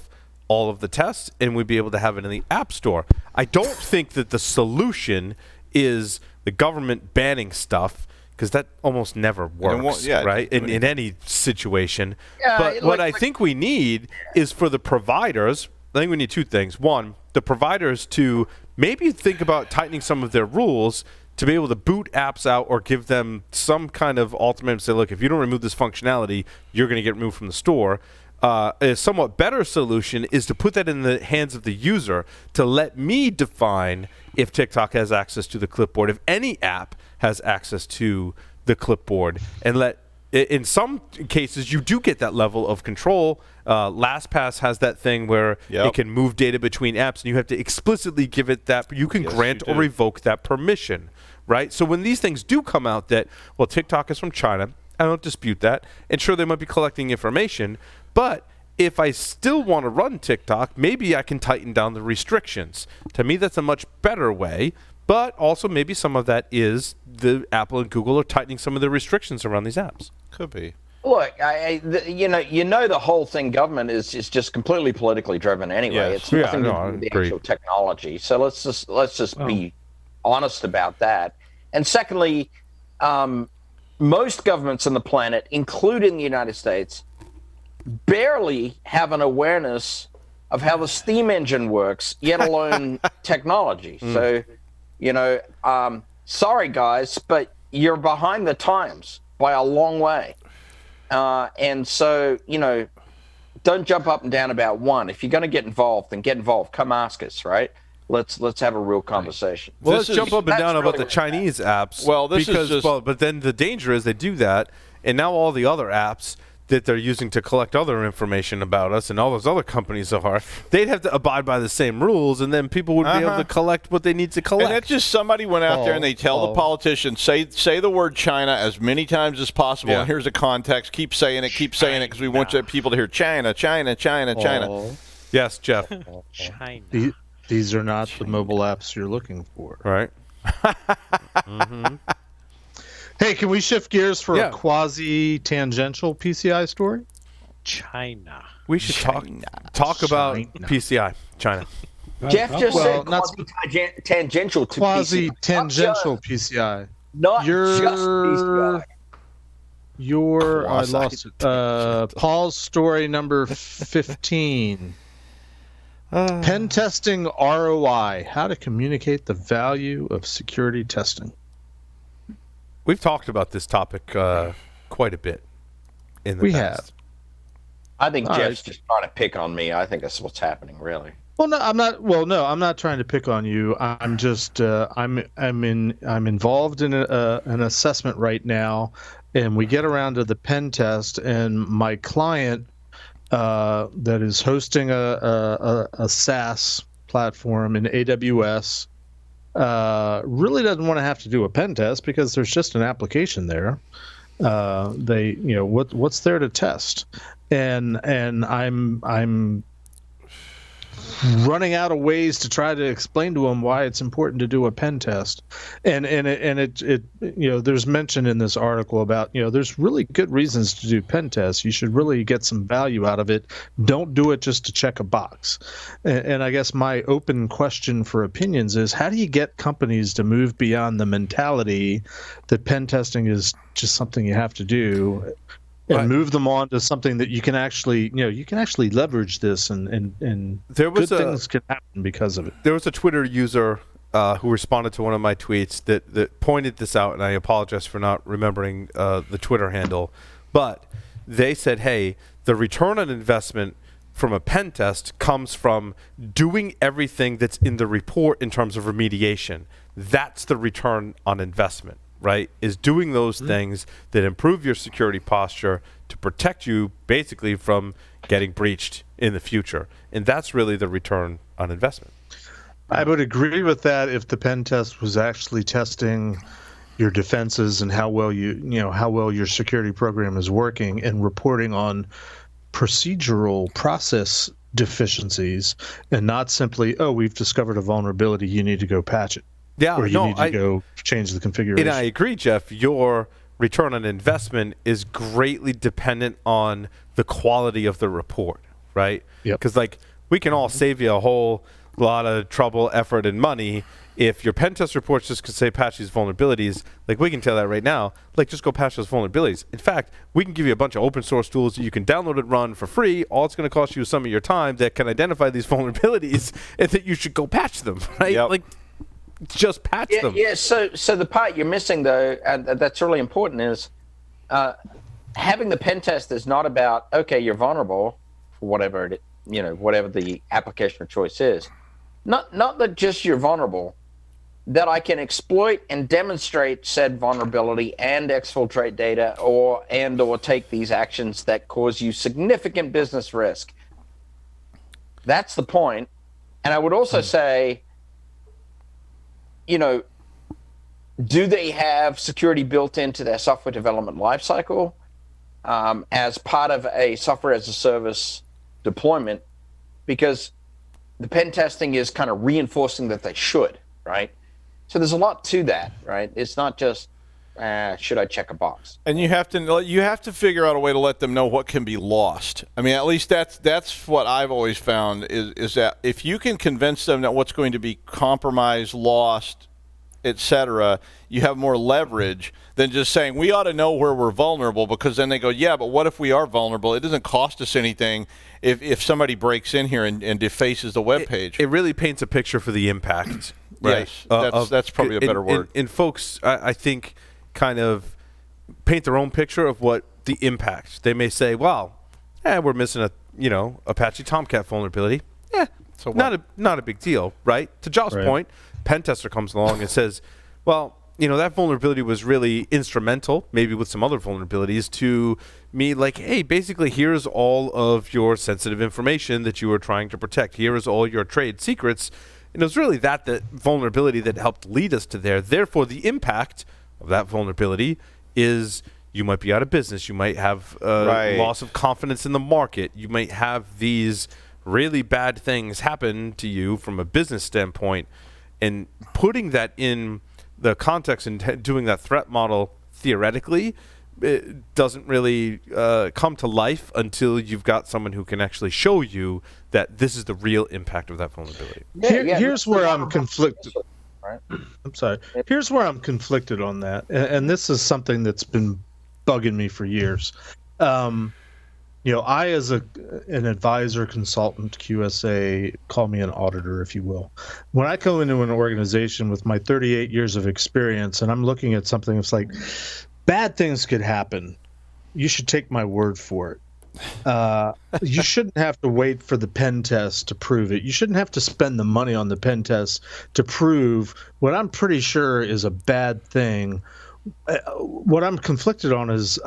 Speaker 1: of the tests, and we'd be able to have it in the App Store. I don't think that the solution is the government banning stuff, because that almost never works, right? In any situation. But what I think we need is for the providers, I think we need two things. One, the providers to maybe think about tightening some of their rules to be able to boot apps out or give them some kind of ultimatum, say, look, if you don't remove this functionality, you're going to get removed from the store. A somewhat better solution is to put that in the hands of the user to let me define if TikTok has access to the clipboard, if any app has access to the clipboard, and in some cases, you do get that level of control. LastPass has that thing where it can move data between apps, and you have to explicitly give it that. You can grant or revoke that permission, right? So when these things do come out that, well, TikTok is from China, I don't dispute that. And sure, they might be collecting information, but if I still want to run TikTok, maybe I can tighten down the restrictions. To me, that's a much better way. But also maybe some of that is the Apple and Google are tightening some of the restrictions around these apps.
Speaker 5: Could be.
Speaker 3: Look, the whole thing. Government is just completely politically driven anyway.
Speaker 5: Yes.
Speaker 3: It's nothing to do with the actual technology. So let's just be honest about that. And secondly, most governments on the planet, including the United States, barely have an awareness of how the steam engine works, yet alone technology. So, sorry guys, but you're behind the times by a long way. And so, don't jump up and down about one. If you're going to get involved, then get involved. Come ask us, right? Let's have a real conversation.
Speaker 1: Well, let's jump up and down about the Chinese apps.
Speaker 5: Well, but
Speaker 1: then the danger is they do that, and now all the other apps that they're using to collect other information about us, and all those other companies they'd have to abide by the same rules, and then people would be able to collect what they need to collect.
Speaker 5: And that's just somebody went out there and they tell the politicians, say the word China as many times as possible, and here's a context, keep saying it, because we want people to hear China, China, China, China.
Speaker 1: Yes, Jeff.
Speaker 2: China.
Speaker 7: These are not the mobile apps you're looking for.
Speaker 1: Right.
Speaker 7: Hey, can we shift gears for a quasi-tangential PCI story?
Speaker 2: China.
Speaker 1: We should talk about PCI, China.
Speaker 3: Jeff just said quasi-tangential to
Speaker 7: quasi-tangential PCI.
Speaker 3: Not just PCI.
Speaker 7: I lost it. Paul's story number 15. Pen testing ROI, how to communicate the value of security testing.
Speaker 1: We've talked about this topic quite a bit in the past.
Speaker 7: Have.
Speaker 3: I think Jeff's just trying to pick on me. I think that's what's happening, really.
Speaker 7: Well, no, I'm not. Well, no, I'm not trying to pick on you. I'm just I'm involved in an assessment right now, and we get around to the pen test, and my client that is hosting a SaaS platform in AWS really doesn't want to have to do a pen test because there's just an application there. What's there to test, and I'm running out of ways to try to explain to them why it's important to do a pen test, and it there's mention in this article about there's really good reasons to do pen tests. You should really get some value out of it. Don't do it just to check a box. And I guess my open question for opinions is, how do you get companies to move beyond the mentality that pen testing is just something you have to do, and move them on to something that you can actually leverage this, and good things can happen because of it.
Speaker 1: There was a Twitter user who responded to one of my tweets that pointed this out, and I apologize for not remembering the Twitter handle, but they said, hey, the return on investment from a pen test comes from doing everything that's in the report in terms of remediation. That's the return on investment. Right, is doing those things that improve your security posture to protect you basically from getting breached in the future. And that's really the return on investment.
Speaker 7: I would agree with that if the pen test was actually testing your defenses and how well your security program is working, and reporting on procedural process deficiencies, and not simply, we've discovered a vulnerability, you need to go patch it.
Speaker 1: Yeah,
Speaker 7: or you need to go change the configuration.
Speaker 1: And I agree, Jeff. Your return on investment is greatly dependent on the quality of the report, right? Because we can all save you a whole lot of trouble, effort, and money if your pen test reports just could say patch these vulnerabilities. We can tell that right now. Just go patch those vulnerabilities. In fact, we can give you a bunch of open source tools that you can download and run for free. All it's going to cost you is some of your time that can identify these vulnerabilities, and that you should go patch them, right?
Speaker 5: Yep.
Speaker 1: Just patch them.
Speaker 3: Yeah. So the part you're missing, though, and that's really important, is having the pen test is not about, okay, you're vulnerable for whatever whatever the application of choice is. Not that just you're vulnerable, that I can exploit and demonstrate said vulnerability and exfiltrate data, or take these actions that cause you significant business risk. That's the point. And I would also say, do they have security built into their software development lifecycle as part of a software as a service deployment? Because the pen testing is kind of reinforcing that they should, right? So there's a lot to that, right? It's not just should I check a box?
Speaker 5: And you have to figure out a way to let them know what can be lost. I mean, at least that's what I've always found is that if you can convince them that what's going to be compromised, lost, etc., you have more leverage than just saying we ought to know where we're vulnerable, because then they go, yeah, but what if we are vulnerable? It doesn't cost us anything if somebody breaks in here and defaces the web page.
Speaker 1: It really paints a picture for the impact, right?
Speaker 5: Yes, that's probably a better word.
Speaker 1: And folks, I think, kind of paint their own picture of what the impact. They may say, well, we're missing a Apache Tomcat vulnerability. So not a big deal, right? To Josh's point, pen tester comes along and says, well, that vulnerability was really instrumental, maybe with some other vulnerabilities, to me, like, hey, basically, here's all of your sensitive information that you were trying to protect. Here is all your trade secrets. And it was really that vulnerability that helped lead us to there. Therefore, the impact of that vulnerability is you might be out of business. You might have loss of confidence in the market. You might have these really bad things happen to you from a business standpoint. And putting that in the context and doing that threat model theoretically, it doesn't really come to life until you've got someone who can actually show you that this is the real impact of that vulnerability.
Speaker 7: Here's where I'm conflicted. I'm sorry. Here's where I'm conflicted on that, and this is something that's been bugging me for years. I, as an advisor, consultant, QSA, call me an auditor, if you will. When I go into an organization with my 38 years of experience and I'm looking at something that's like, bad things could happen, you should take my word for it. You shouldn't have to wait for the pen test to prove it. You shouldn't have to spend the money on the pen test to prove what I'm pretty sure is a bad thing. What I'm conflicted on is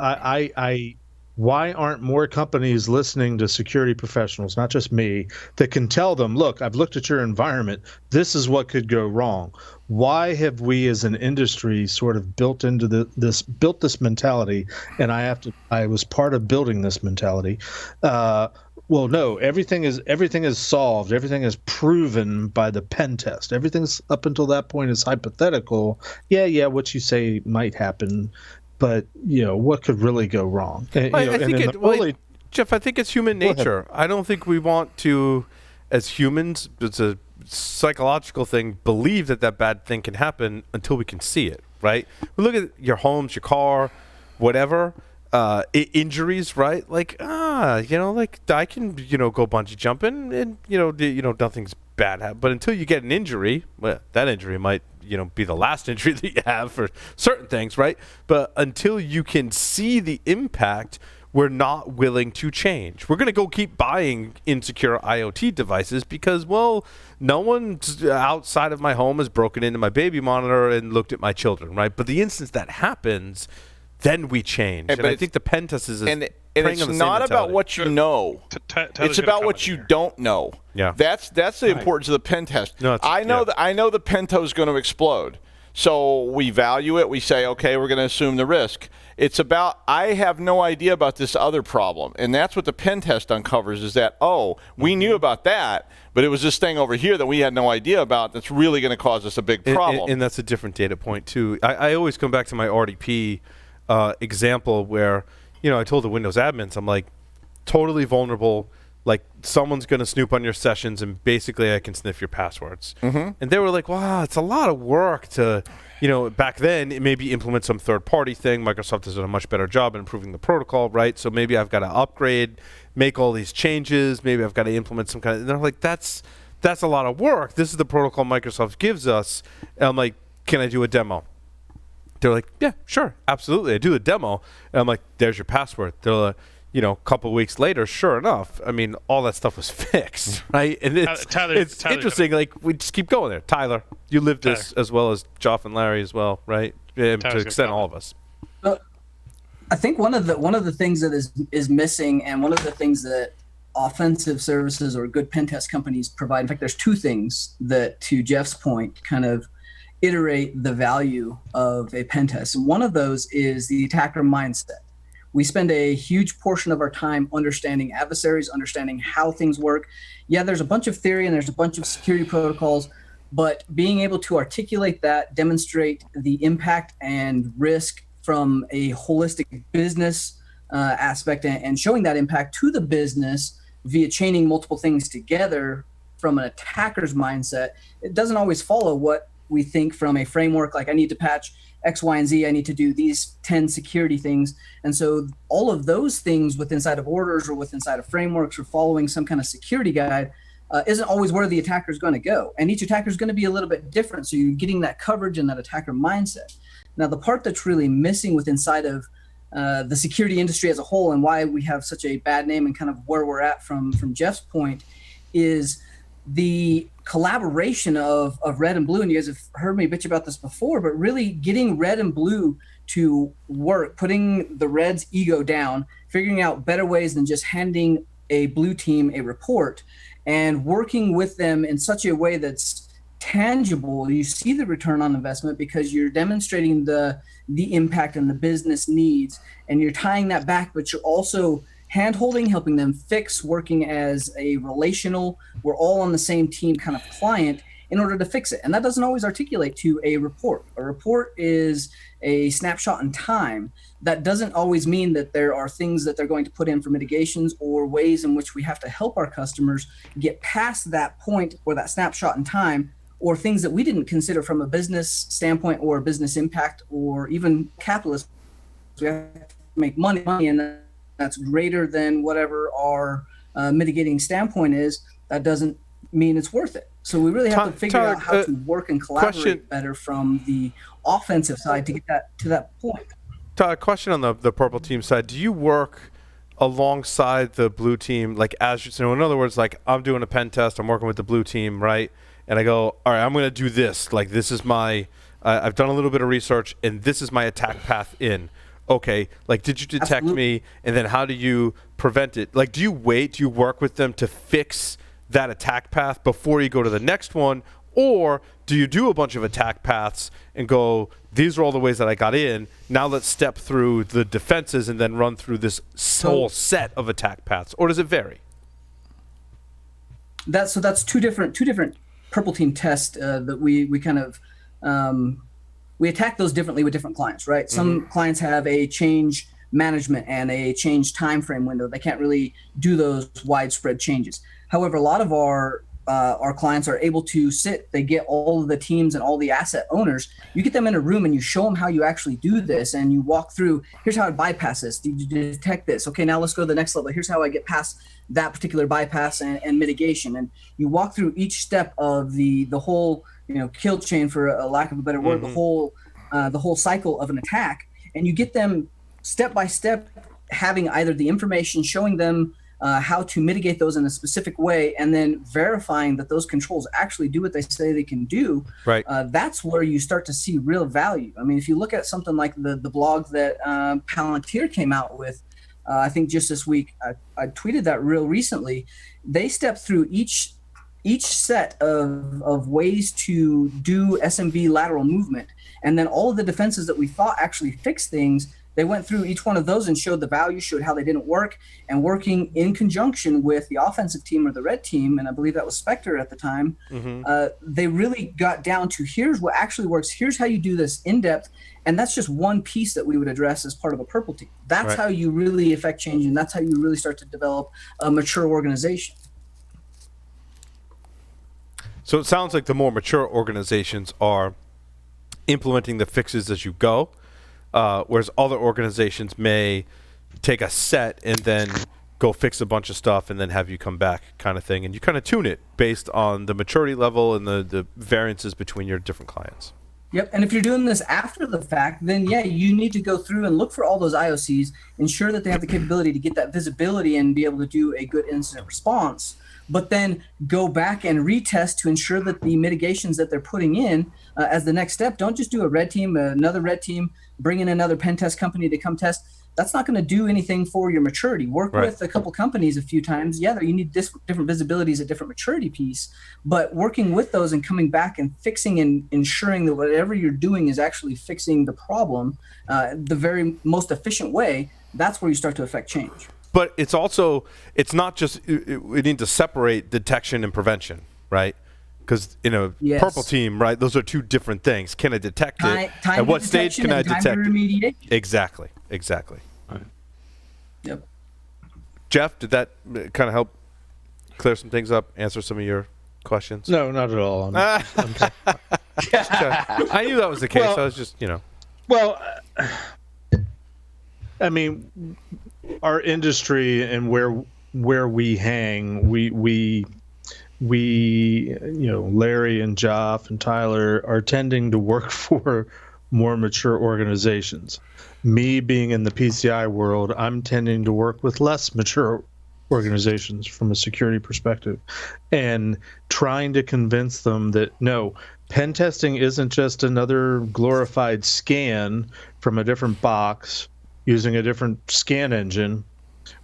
Speaker 7: why aren't more companies listening to security professionals, not just me, that can tell them, look, I've looked at your environment. This is what could go wrong. Why have we as an industry sort of built this mentality? And I was part of building this mentality. Well, no, everything is solved. Everything is proven by the pen test. Everything's up until that point is hypothetical. Yeah, what you say might happen. But, what could really go wrong?
Speaker 1: Jeff, I think it's human nature. I don't think we want to, as humans, it's a psychological thing, believe that bad thing can happen until we can see it, right? We look at your homes, your car, whatever, injuries, right? Like, I can, go bungee jumping and, nothing's bad happen. But until you get an injury, well, that injury might be the last injury that you have for certain things, right? But until you can see the impact, we're not willing to change. We're going to go keep buying insecure IoT devices because, well, no one outside of my home has broken into my baby monitor and looked at my children, right? But the instance that happens, then we change. And I think the pen test is
Speaker 5: it's not about what you know. It's about what you don't know.
Speaker 1: Yeah,
Speaker 5: that's the importance of the pen test. No, I know the Pento is going to explode, so we value it. We say, okay, we're going to assume the risk. It's about I have no idea about this other problem, and that's what the pen test uncovers. Is that we knew about that, but it was this thing over here that we had no idea about that's really going to cause us a big problem.
Speaker 1: And that's a different data point too. I always come back to my RDP example where. I told the Windows admins, I'm like, totally vulnerable. Like, someone's going to snoop on your sessions, and basically I can sniff your passwords. Mm-hmm. And they were like, wow, it's a lot of work to, back then, it maybe implement some third-party thing. Microsoft has done a much better job in improving the protocol, right? So maybe I've got to upgrade, make all these changes. Maybe I've got to implement some kind of... And they're like, that's a lot of work. This is the protocol Microsoft gives us. And I'm like, can I do a demo? They're like, yeah, sure, absolutely. I do the demo. And I'm like, there's your password. They're like, a couple of weeks later, sure enough, I mean, all that stuff was fixed, right? And it's interesting. Like, we just keep going there. Tyler, you lived this as well as Joff and Larry as well, right? To extend all of us.
Speaker 6: I think one of the things that is missing, and one of the things that offensive services or good pen test companies provide. In fact, there's two things that, to Jeff's point, kind of iterate the value of a pen test. And one of those is the attacker mindset. We spend a huge portion of our time understanding adversaries, understanding how things work. Yeah, there's a bunch of theory and there's a bunch of security protocols, but being able to articulate that, demonstrate the impact and risk from a holistic business aspect, and showing that impact to the business via chaining multiple things together from an attacker's mindset, it doesn't always follow what we think from a framework, like I need to patch X, Y, and Z, I need to do these 10 security things. And so all of those things with inside of orders or with inside of frameworks or following some kind of security guide isn't always where the attacker is going to go. And each attacker is going to be a little bit different. So you're getting that coverage and that attacker mindset. Now, the part that's really missing with inside of the security industry as a whole, and why we have such a bad name and kind of where we're at from Jeff's point, is the collaboration of red and blue. And you guys have heard me bitch about this before, but really getting red and blue to work, putting the red's ego down, figuring out better ways than just handing a blue team a report, and working with them in such a way that's tangible. You see the return on investment because you're demonstrating the impact and the business needs, and you're tying that back, but you're also hand-holding, helping them fix, working as a relational, we're all on the same team kind of client in order to fix it. And that doesn't always articulate to a report. A report is a snapshot in time. That doesn't always mean that there are things that they're going to put in for mitigations or ways in which we have to help our customers get past that point or that snapshot in time, or things that we didn't consider from a business standpoint or a business impact or even capitalist. We have to make money, and that's greater than whatever our mitigating standpoint is. That doesn't mean it's worth it. So we really have to figure out how to work and collaborate better from the offensive side to get that to that point.
Speaker 1: Todd, question on the purple team side. Do you work alongside the blue team, like as you, so in other words, like I'm doing a pen test, I'm working with the blue team, right? And I go, all right, I'm going to do this. Like this is my, I've done a little bit of research, and this is my attack path in. Okay, like did you detect me, and then how do you prevent it? Like do you wait, do you work with them to fix that attack path before you go to the next one, or do you do a bunch of attack paths and go, these are all the ways that I got in, now let's step through the defenses and then run through this whole set of attack paths, or does it vary?
Speaker 6: That's two different purple team tests that we kind of we attack those differently with different clients, right? Some clients have a change management and a change time frame window. They can't really do those widespread changes. However, a lot of our clients are able to sit, they get all of the teams and all the asset owners, you get them in a room and you show them how you actually do this, and you walk through, here's how I bypass this, did you detect this? Okay, now let's go to the next level. Here's how I get past that particular bypass and mitigation. And you walk through each step of the whole, kill chain, for a lack of a better word, the whole cycle of an attack, and you get them step by step having either the information, showing them how to mitigate those in a specific way, and then verifying that those controls actually do what they say they can do.
Speaker 1: Right.
Speaker 6: That's where you start to see real value. I mean, if you look at something like the blog that Palantir came out with, I think just this week, I tweeted that real recently. They stepped through each set of ways to do SMB lateral movement, and then all of the defenses that we thought actually fixed things, they went through each one of those and showed the value, showed how they didn't work, and working in conjunction with the offensive team or the red team, and I believe that was Spectre at the time, they really got down to here's what actually works, here's how you do this in depth, and that's just one piece that we would address as part of a purple team. That's how you really affect change, and that's how you really start to develop a mature organization.
Speaker 1: So it sounds like the more mature organizations are implementing the fixes as you go, whereas other organizations may take a set and then go fix a bunch of stuff and then have you come back kind of thing. And you kind of tune it based on the maturity level and the variances between your different clients.
Speaker 6: Yep. And if you're doing this after the fact, then you need to go through and look for all those IOCs, ensure that they have the capability to get that visibility and be able to do a good incident response, but then go back and retest to ensure that the mitigations that they're putting in as the next step, don't just do a red team, another red team, bring in another pen test company to come test. That's not going to do anything for your maturity. Work with a couple companies a few times. Yeah, you need different visibilities at different maturity piece, but working with those and coming back and fixing and ensuring that whatever you're doing is actually fixing the problem the very most efficient way, that's where you start to affect change.
Speaker 1: But it's not just, we need to separate detection and prevention, right? Because in a
Speaker 6: Yes.
Speaker 1: purple team, right, those are two different things. Can I detect it?
Speaker 6: Time
Speaker 1: At
Speaker 6: to
Speaker 1: what stage
Speaker 6: detection
Speaker 1: can I
Speaker 6: and time to
Speaker 1: detect it?
Speaker 6: remediation.
Speaker 1: Exactly.
Speaker 6: Yep.
Speaker 1: Jeff, did that kind of help clear some things up, answer some of your questions?
Speaker 7: No, not at all. I'm
Speaker 1: I knew that was the case.
Speaker 7: Well-
Speaker 1: I was just,
Speaker 7: Well, I mean, our industry and where we hang, we Larry and Joff and Tyler are tending to work for more mature organizations. Me being in the PCI world, I'm tending to work with less mature organizations from a security perspective, and trying to convince them that no, pen testing isn't just another glorified scan from a different box using a different scan engine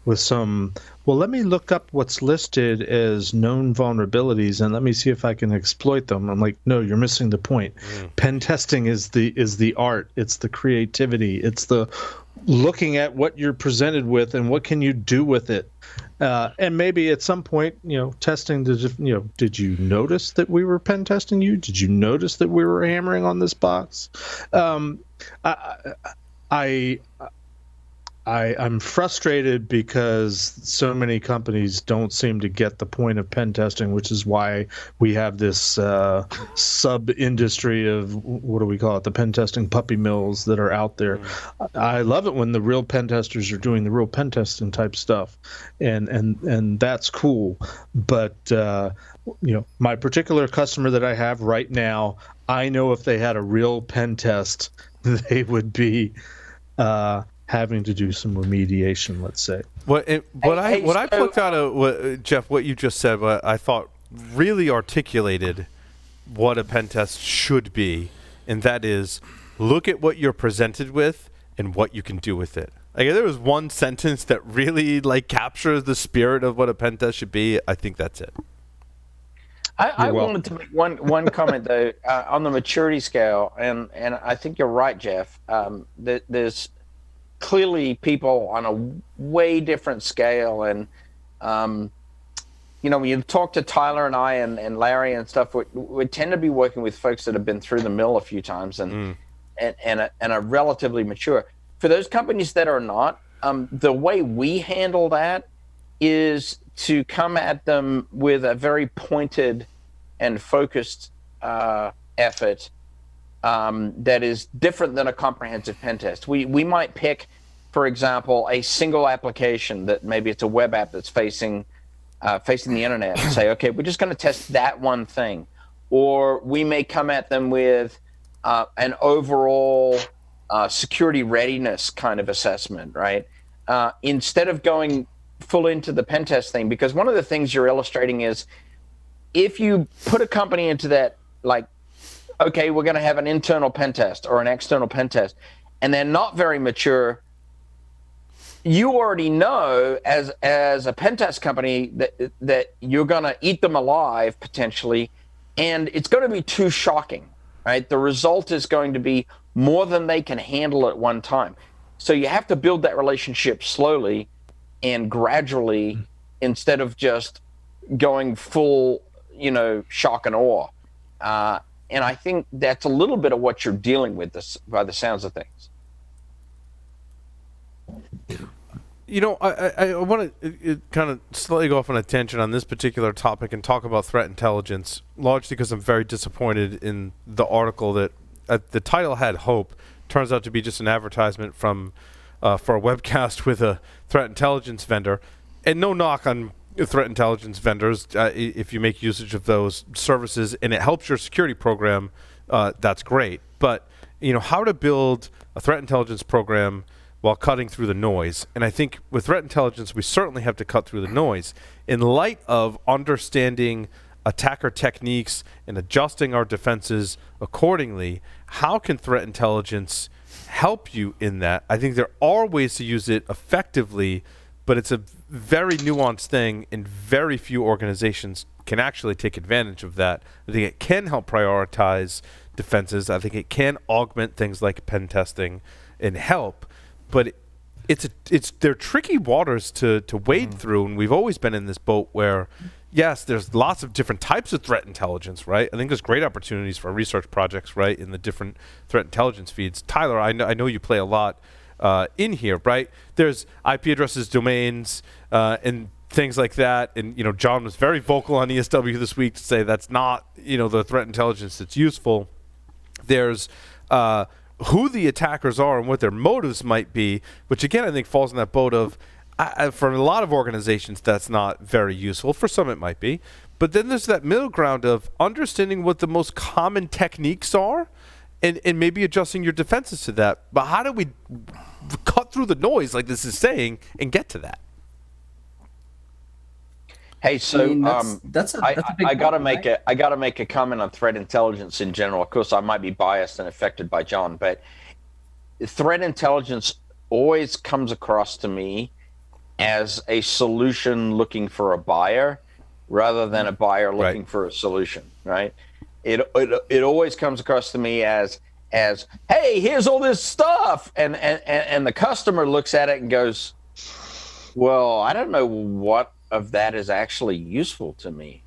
Speaker 7: with some, well, let me look up what's listed as known vulnerabilities and let me see if I can exploit them. I'm like, no, you're missing the point. Pen testing is the art, it's the creativity, it's the looking at what you're presented with and what can you do with it. And maybe at some point, testing did you notice that we were pen testing you? Did you notice that we were hammering on this box? I'm frustrated because so many companies don't seem to get the point of pen testing, which is why we have this sub-industry of, what do we call it, the pen testing puppy mills that are out there. I love it when the real pen testers are doing the real pen testing type stuff, and that's cool. But my particular customer that I have right now, I know if they had a real pen test, they would be having to do some remediation, let's say.
Speaker 1: What I plucked out of Jeff, what you just said, what I thought really articulated what a pen test should be, and that is, look at what you're presented with and what you can do with it. Like, if there was one sentence that really captures the spirit of what a pen test should be, I think that's it.
Speaker 3: I wanted to make one comment though on the maturity scale, and I think you're right, Jeff. There's clearly people on a way different scale, and when you talk to Tyler and I and Larry and stuff, we tend to be working with folks that have been through the mill a few times and are relatively mature. For those companies that are not, the way we handle that is to come at them with a very pointed and focused effort that is different than a comprehensive pen test. We might pick, for example, a single application that maybe it's a web app that's facing the internet and say, okay, we're just going to test that one thing. Or we may come at them with an overall security readiness kind of assessment, right? Instead of going full into the pen test thing, because one of the things you're illustrating is if you put a company into that, okay, we're going to have an internal pen test or an external pen test, and they're not very mature, you already know as a pen test company that you're going to eat them alive potentially, and it's going to be too shocking, right? The result is going to be more than they can handle at one time. So you have to build that relationship slowly and gradually instead of just going full, shock and awe. And I think that's a little bit of what you're dealing with this, by the sounds of things.
Speaker 1: I want to kind of slightly go off on a tangent on this particular topic and talk about threat intelligence, largely because I'm very disappointed in the article that the title had hope. Turns out to be just an advertisement for a webcast with a threat intelligence vendor. And no knock on threat intelligence vendors. If you make usage of those services and it helps your security program, that's great. But, how to build a threat intelligence program while cutting through the noise. And I think with threat intelligence, we certainly have to cut through the noise. In light of understanding attacker techniques and adjusting our defenses accordingly, how can threat intelligence help you in that? I think there are ways to use it effectively, but it's a very nuanced thing, and very few organizations can actually take advantage of that. I think it can help prioritize defenses. I think it can augment things like pen testing and help, but they're tricky waters to wade through, and we've always been in this boat where yes, there's lots of different types of threat intelligence, right? I think there's great opportunities for research projects, right, in the different threat intelligence feeds. Tyler, I know you play a lot in here, right? There's IP addresses, domains, and things like that. And, John was very vocal on ESW this week to say that's not, the threat intelligence that's useful. There's who the attackers are and what their motives might be, which, again, I think falls in that boat of, for a lot of organizations, that's not very useful. For some, it might be. But then there's that middle ground of understanding what the most common techniques are and maybe adjusting your defenses to that. But how do we cut through the noise, like this is saying, and get to that?
Speaker 3: Hey, so
Speaker 6: that's a big
Speaker 3: I gotta
Speaker 6: point,
Speaker 3: make a comment on threat intelligence in general. Of course, I might be biased and affected by John, but threat intelligence always comes across to me as a solution looking for a buyer rather than a buyer looking for a solution, right? It always comes across to me as hey, here's all this stuff, and the customer looks at it and goes, well, I don't know what of that is actually useful to me,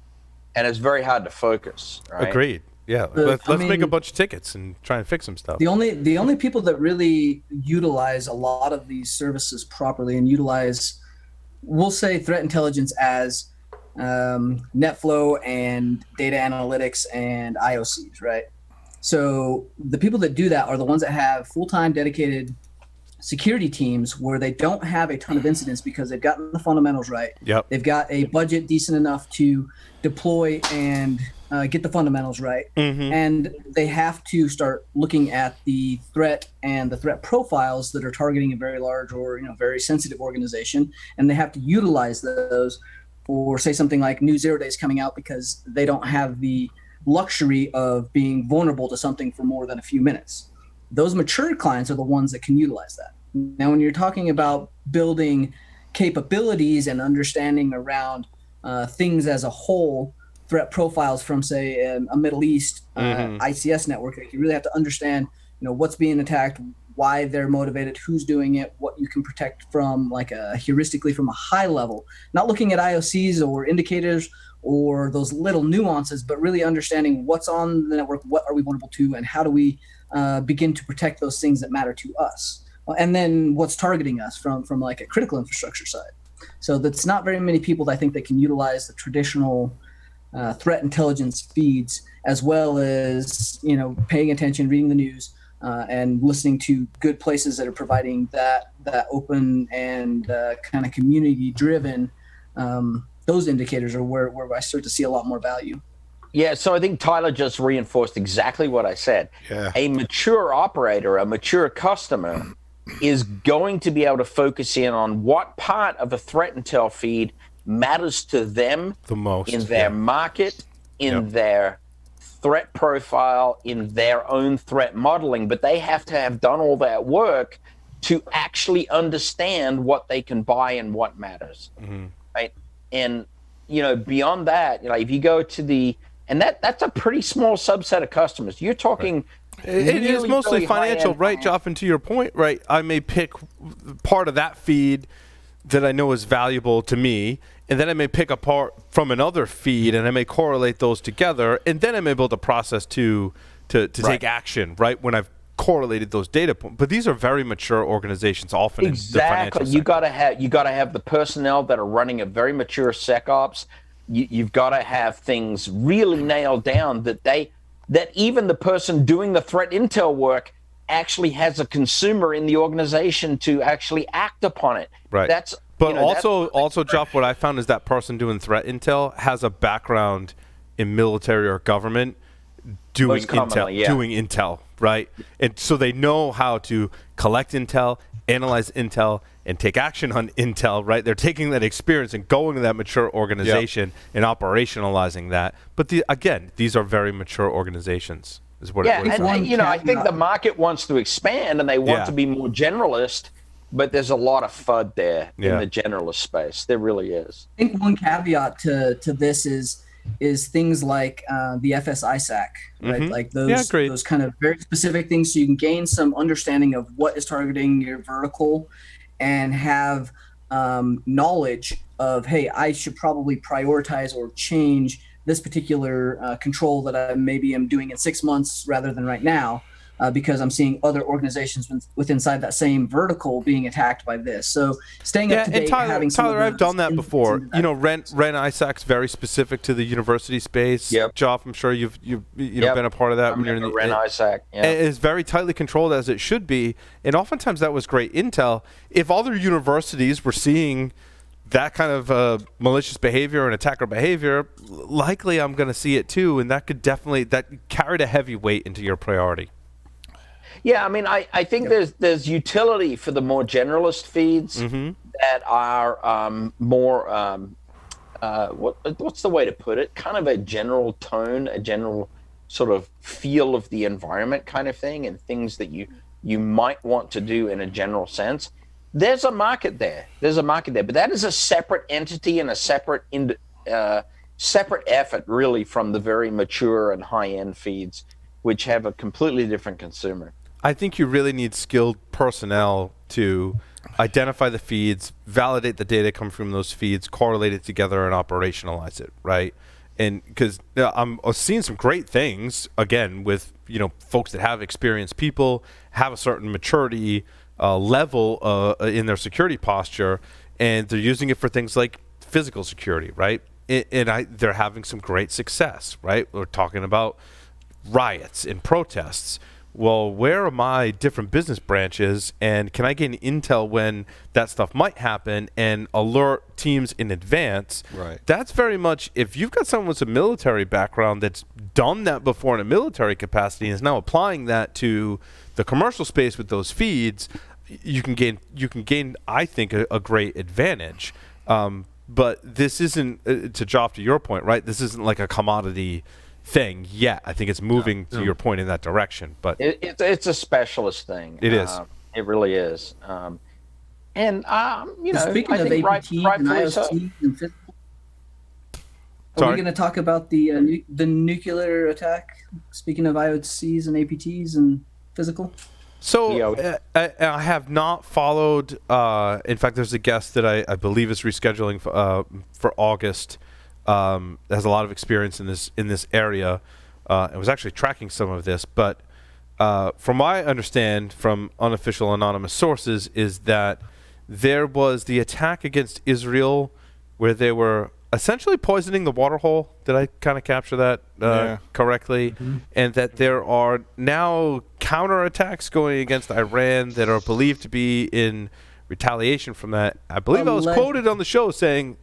Speaker 3: and it's very hard to focus, right?
Speaker 1: Agreed. Yeah, let's make a bunch of tickets and try and fix some stuff.
Speaker 6: The only people that really utilize a lot of these services properly and utilize, we'll say, threat intelligence as NetFlow and data analytics and IOCs, right? So the people that do that are the ones that have full-time dedicated security teams where they don't have a ton of incidents because they've gotten the fundamentals right.
Speaker 1: Yep.
Speaker 6: They've got a budget decent enough to deploy and get the fundamentals right.
Speaker 1: Mm-hmm.
Speaker 6: And they have to start looking at the threat and the threat profiles that are targeting a very large or very sensitive organization, and they have to utilize those. Or say something like new 0 days coming out because they don't have the luxury of being vulnerable to something for more than a few minutes. Those mature clients are the ones that can utilize that. Now, when you're talking about building capabilities and understanding around things as a whole, threat profiles from, say, a Middle East ICS network, you really have to understand, what's being attacked, why they're motivated, who's doing it, what you can protect from, like heuristically from a high level. Not looking at IOCs or indicators or those little nuances, but really understanding what's on the network, what are we vulnerable to, and how do we begin to protect those things that matter to us. And then what's targeting us from like a critical infrastructure side. So that's not very many people that I think that can utilize the traditional threat intelligence feeds, as well as, paying attention, reading the news, and listening to good places that are providing that open and kind of community-driven. Those indicators are where I start to see a lot more value.
Speaker 3: Yeah, so I think Tyler just reinforced exactly what I said.
Speaker 1: Yeah.
Speaker 3: A mature operator, a mature customer is going to be able to focus in on what part of a threat intel feed matters to them
Speaker 1: the most
Speaker 3: in their market, in their threat profile, in their own threat modeling, but they have to have done all that work to actually understand what they can buy and what matters, right? And, beyond that, if you go to and that's a pretty small subset of customers. You're talking
Speaker 1: it is mostly
Speaker 3: really
Speaker 1: financial, right, Joff? And to your point, right, I may pick part of that feed that I know is valuable to me, and then I may pick a part from another feed, and I may correlate those together, and then I may build a process to take action, right, when I've correlated those data points. But these are very mature organizations, often in the financial sector.
Speaker 3: You gotta have the personnel that are running a very mature SecOps. You've got to have things really nailed down that even the person doing the threat intel work actually has a consumer in the organization to actually act upon it.
Speaker 1: Right. Also, Jeff, what I found is that person doing threat intel has a background in military or government doing intel, right? And so they know how to collect intel, analyze intel, and take action on intel, right? They're taking that experience and going to that mature organization and operationalizing that. But again, these are very mature organizations. Is what
Speaker 3: I think the market wants to expand and they want to be more generalist, but there's a lot of FUD there in the generalist space. There really is.
Speaker 6: I think one caveat to this is things like the FSISAC, right? Like those kind of very specific things, so you can gain some understanding of what is targeting your vertical and have knowledge of, hey, I should probably prioritize or change this particular control that I maybe am doing in 6 months rather than right now, because I'm seeing other organizations within inside that same vertical being attacked by this. So staying up to date, having
Speaker 1: Tyler, I've done that before. You know, Ren ISAC's very specific to the university space.
Speaker 3: Yep.
Speaker 1: Joff, I'm sure you've been a part of that.
Speaker 3: I remember Ren ISAC. Yeah.
Speaker 1: It is very tightly controlled, as it should be, and oftentimes that was great intel. If other universities were seeing that kind of malicious behavior and attacker behavior, likely I'm going to see it too, and that carried a heavy weight into your priority.
Speaker 3: Yeah, I mean, I think there's utility for the more generalist feeds that are more what's the way to put it? Kind of a general tone, a general sort of feel of the environment kind of thing, and things that you might want to do in a general sense. There's a market there. But that is a separate entity and a separate effort, really, from the very mature and high-end feeds, which have a completely different consumer.
Speaker 1: I think you really need skilled personnel to identify the feeds, validate the data come from those feeds, correlate it together, and operationalize it, right? And because I'm seeing some great things, again, with folks that have experienced people, have a certain maturity level in their security posture, and they're using it for things like physical security, right? They're having some great success, right? We're talking about riots and protests. Well, where are my different business branches, and can I gain intel when that stuff might happen and alert teams in advance?
Speaker 5: Right.
Speaker 1: That's very much, if you've got someone with a military background that's done that before in a military capacity and is now applying that to the commercial space with those feeds, you can gain, I think, a great advantage. But this isn't, to Joff, to your point, right? This isn't like a commodity thing yet. I think it's moving to your point in that direction, but
Speaker 3: it's a specialist thing.
Speaker 1: It is.
Speaker 3: It really is. And
Speaker 6: speaking
Speaker 3: I
Speaker 6: of
Speaker 3: think
Speaker 6: APT and IoT and physical, are we going to talk about the nuclear attack? Speaking of IOCs and APTs and physical.
Speaker 1: So I have not followed. In fact, there's a guest that I believe is rescheduling for August. Has a lot of experience in this area, and was actually tracking some of this. But from what I understand from unofficial anonymous sources is that there was the attack against Israel where they were essentially poisoning the water hole. Did I kind of capture that correctly? Mm-hmm. And that there are now counterattacks going against Iran that are believed to be in retaliation from that. I believe I was quoted on the show saying,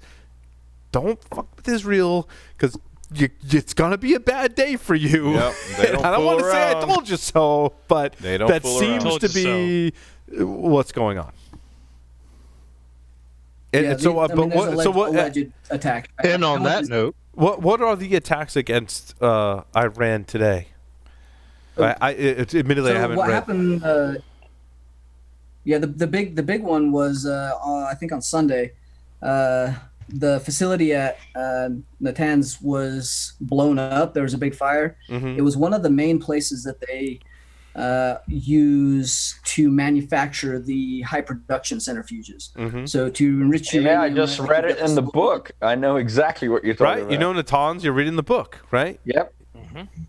Speaker 1: don't fuck with Israel because it's going to be a bad day for you.
Speaker 5: Yep,
Speaker 1: I don't want to say I told you so, but that seems to be what's going on.
Speaker 6: Alleged attack.
Speaker 7: And on that note,
Speaker 1: what are the attacks against Iran today? Admittedly, I haven't read.
Speaker 6: What happened? The big one was I think on Sunday. The facility at Natanz was blown up. There was a big fire. Mm-hmm. It was one of the main places that they use to manufacture the high production centrifuges. Mm-hmm. So to enrich uranium.
Speaker 3: Yeah, I just read it in the book. I know exactly what you're talking about.
Speaker 1: You know Natanz, you're reading the book, right?
Speaker 3: Yep.
Speaker 6: Mm-hmm.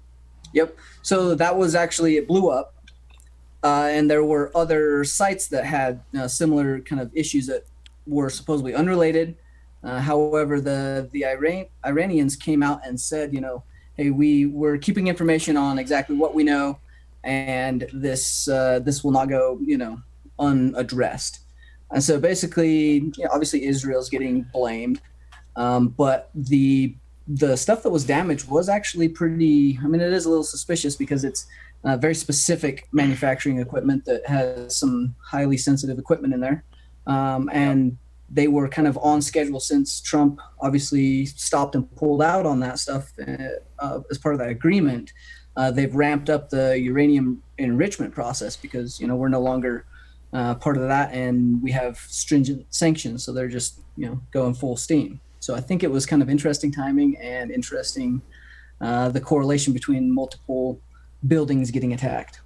Speaker 6: Yep. So that was actually, it blew up. And there were other sites that had similar kind of issues that were supposedly unrelated. However, the Iranians came out and said, hey, we're keeping information on exactly what we know, and this will not go, unaddressed. And so basically, obviously Israel's getting blamed, but the stuff that was damaged was actually pretty. I mean, it is a little suspicious because it's very specific manufacturing equipment that has some highly sensitive equipment in there, and they were kind of on schedule since Trump obviously stopped and pulled out on that stuff as part of that agreement. They've ramped up the uranium enrichment process because, we're no longer part of that and we have stringent sanctions. So they're just, going full steam. So I think it was kind of interesting timing and interesting the correlation between multiple buildings getting attacked.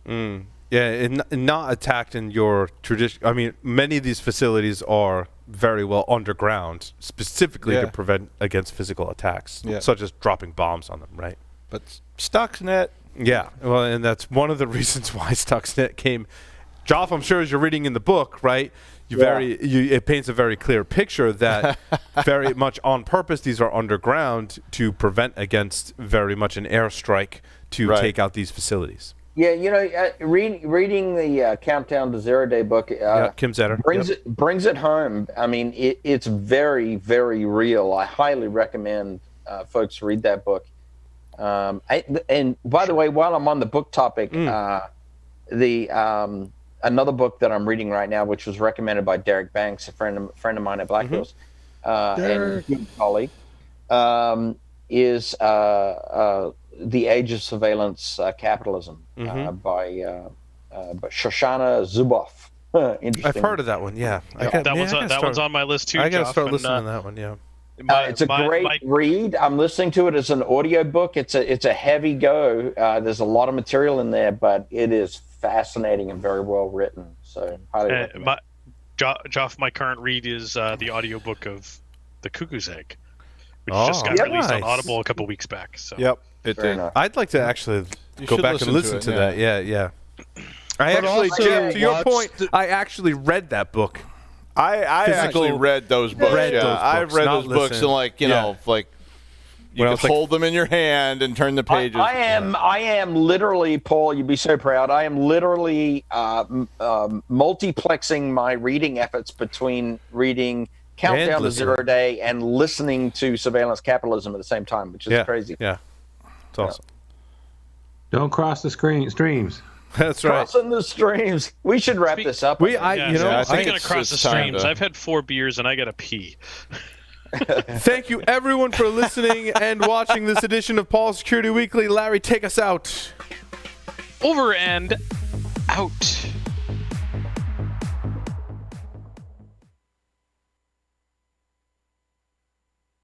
Speaker 1: Yeah, and not attacked in your tradition. I mean, many of these facilities are very well underground, specifically to prevent against physical attacks, such as dropping bombs on them, right?
Speaker 5: But Stuxnet.
Speaker 1: Yeah, well, and that's one of the reasons why Stuxnet came. Joff, I'm sure as you're reading in the book, right? It paints a very clear picture that very much on purpose these are underground to prevent against very much an airstrike to take out these facilities.
Speaker 3: Yeah, you know, reading the Countdown to Zero Day book,
Speaker 1: Kim Zetter
Speaker 3: brings it home. I mean, it's very, very real. I highly recommend folks read that book. And by the way, while I'm on the book topic, another book that I'm reading right now, which was recommended by Derek Banks, a friend of mine at Black Hills, and good colleague, is The Age of Surveillance Capitalism by Shoshana Zuboff. Interesting.
Speaker 1: I've heard of that one. Yeah,
Speaker 2: that one's on my list too.
Speaker 1: I gotta start listening to that one. Yeah.
Speaker 3: It's a great read. I'm listening to it as an audio book. It's a heavy go. There's a lot of material in there, but it is fascinating and very well written. So highly recommend.
Speaker 2: Joff, my current read is the audiobook of The Cuckoo's Egg, which just got released on Audible a couple weeks back. So.
Speaker 5: Yep, it did.
Speaker 1: I'd like to actually go back and listen to that. Yeah. I actually, to your point, I actually read that book.
Speaker 5: I actually read those books. I've read those books and you could hold them in your hand and turn the pages.
Speaker 3: I am literally, Paul, you'd be so proud. I am literally multiplexing my reading efforts between reading Countdown to Zero Day and listening to Surveillance Capitalism at the same time, which is crazy.
Speaker 1: Yeah, it's awesome.
Speaker 4: Don't cross the streams.
Speaker 1: That's right.
Speaker 3: Crossing the streams. We should wrap this up.
Speaker 2: Speaking of cross the streams, I've had 4 beers and I got to pee.
Speaker 1: Thank you, everyone, for listening and watching this edition of Paul Security Weekly. Larry, take us out.
Speaker 2: Over and out.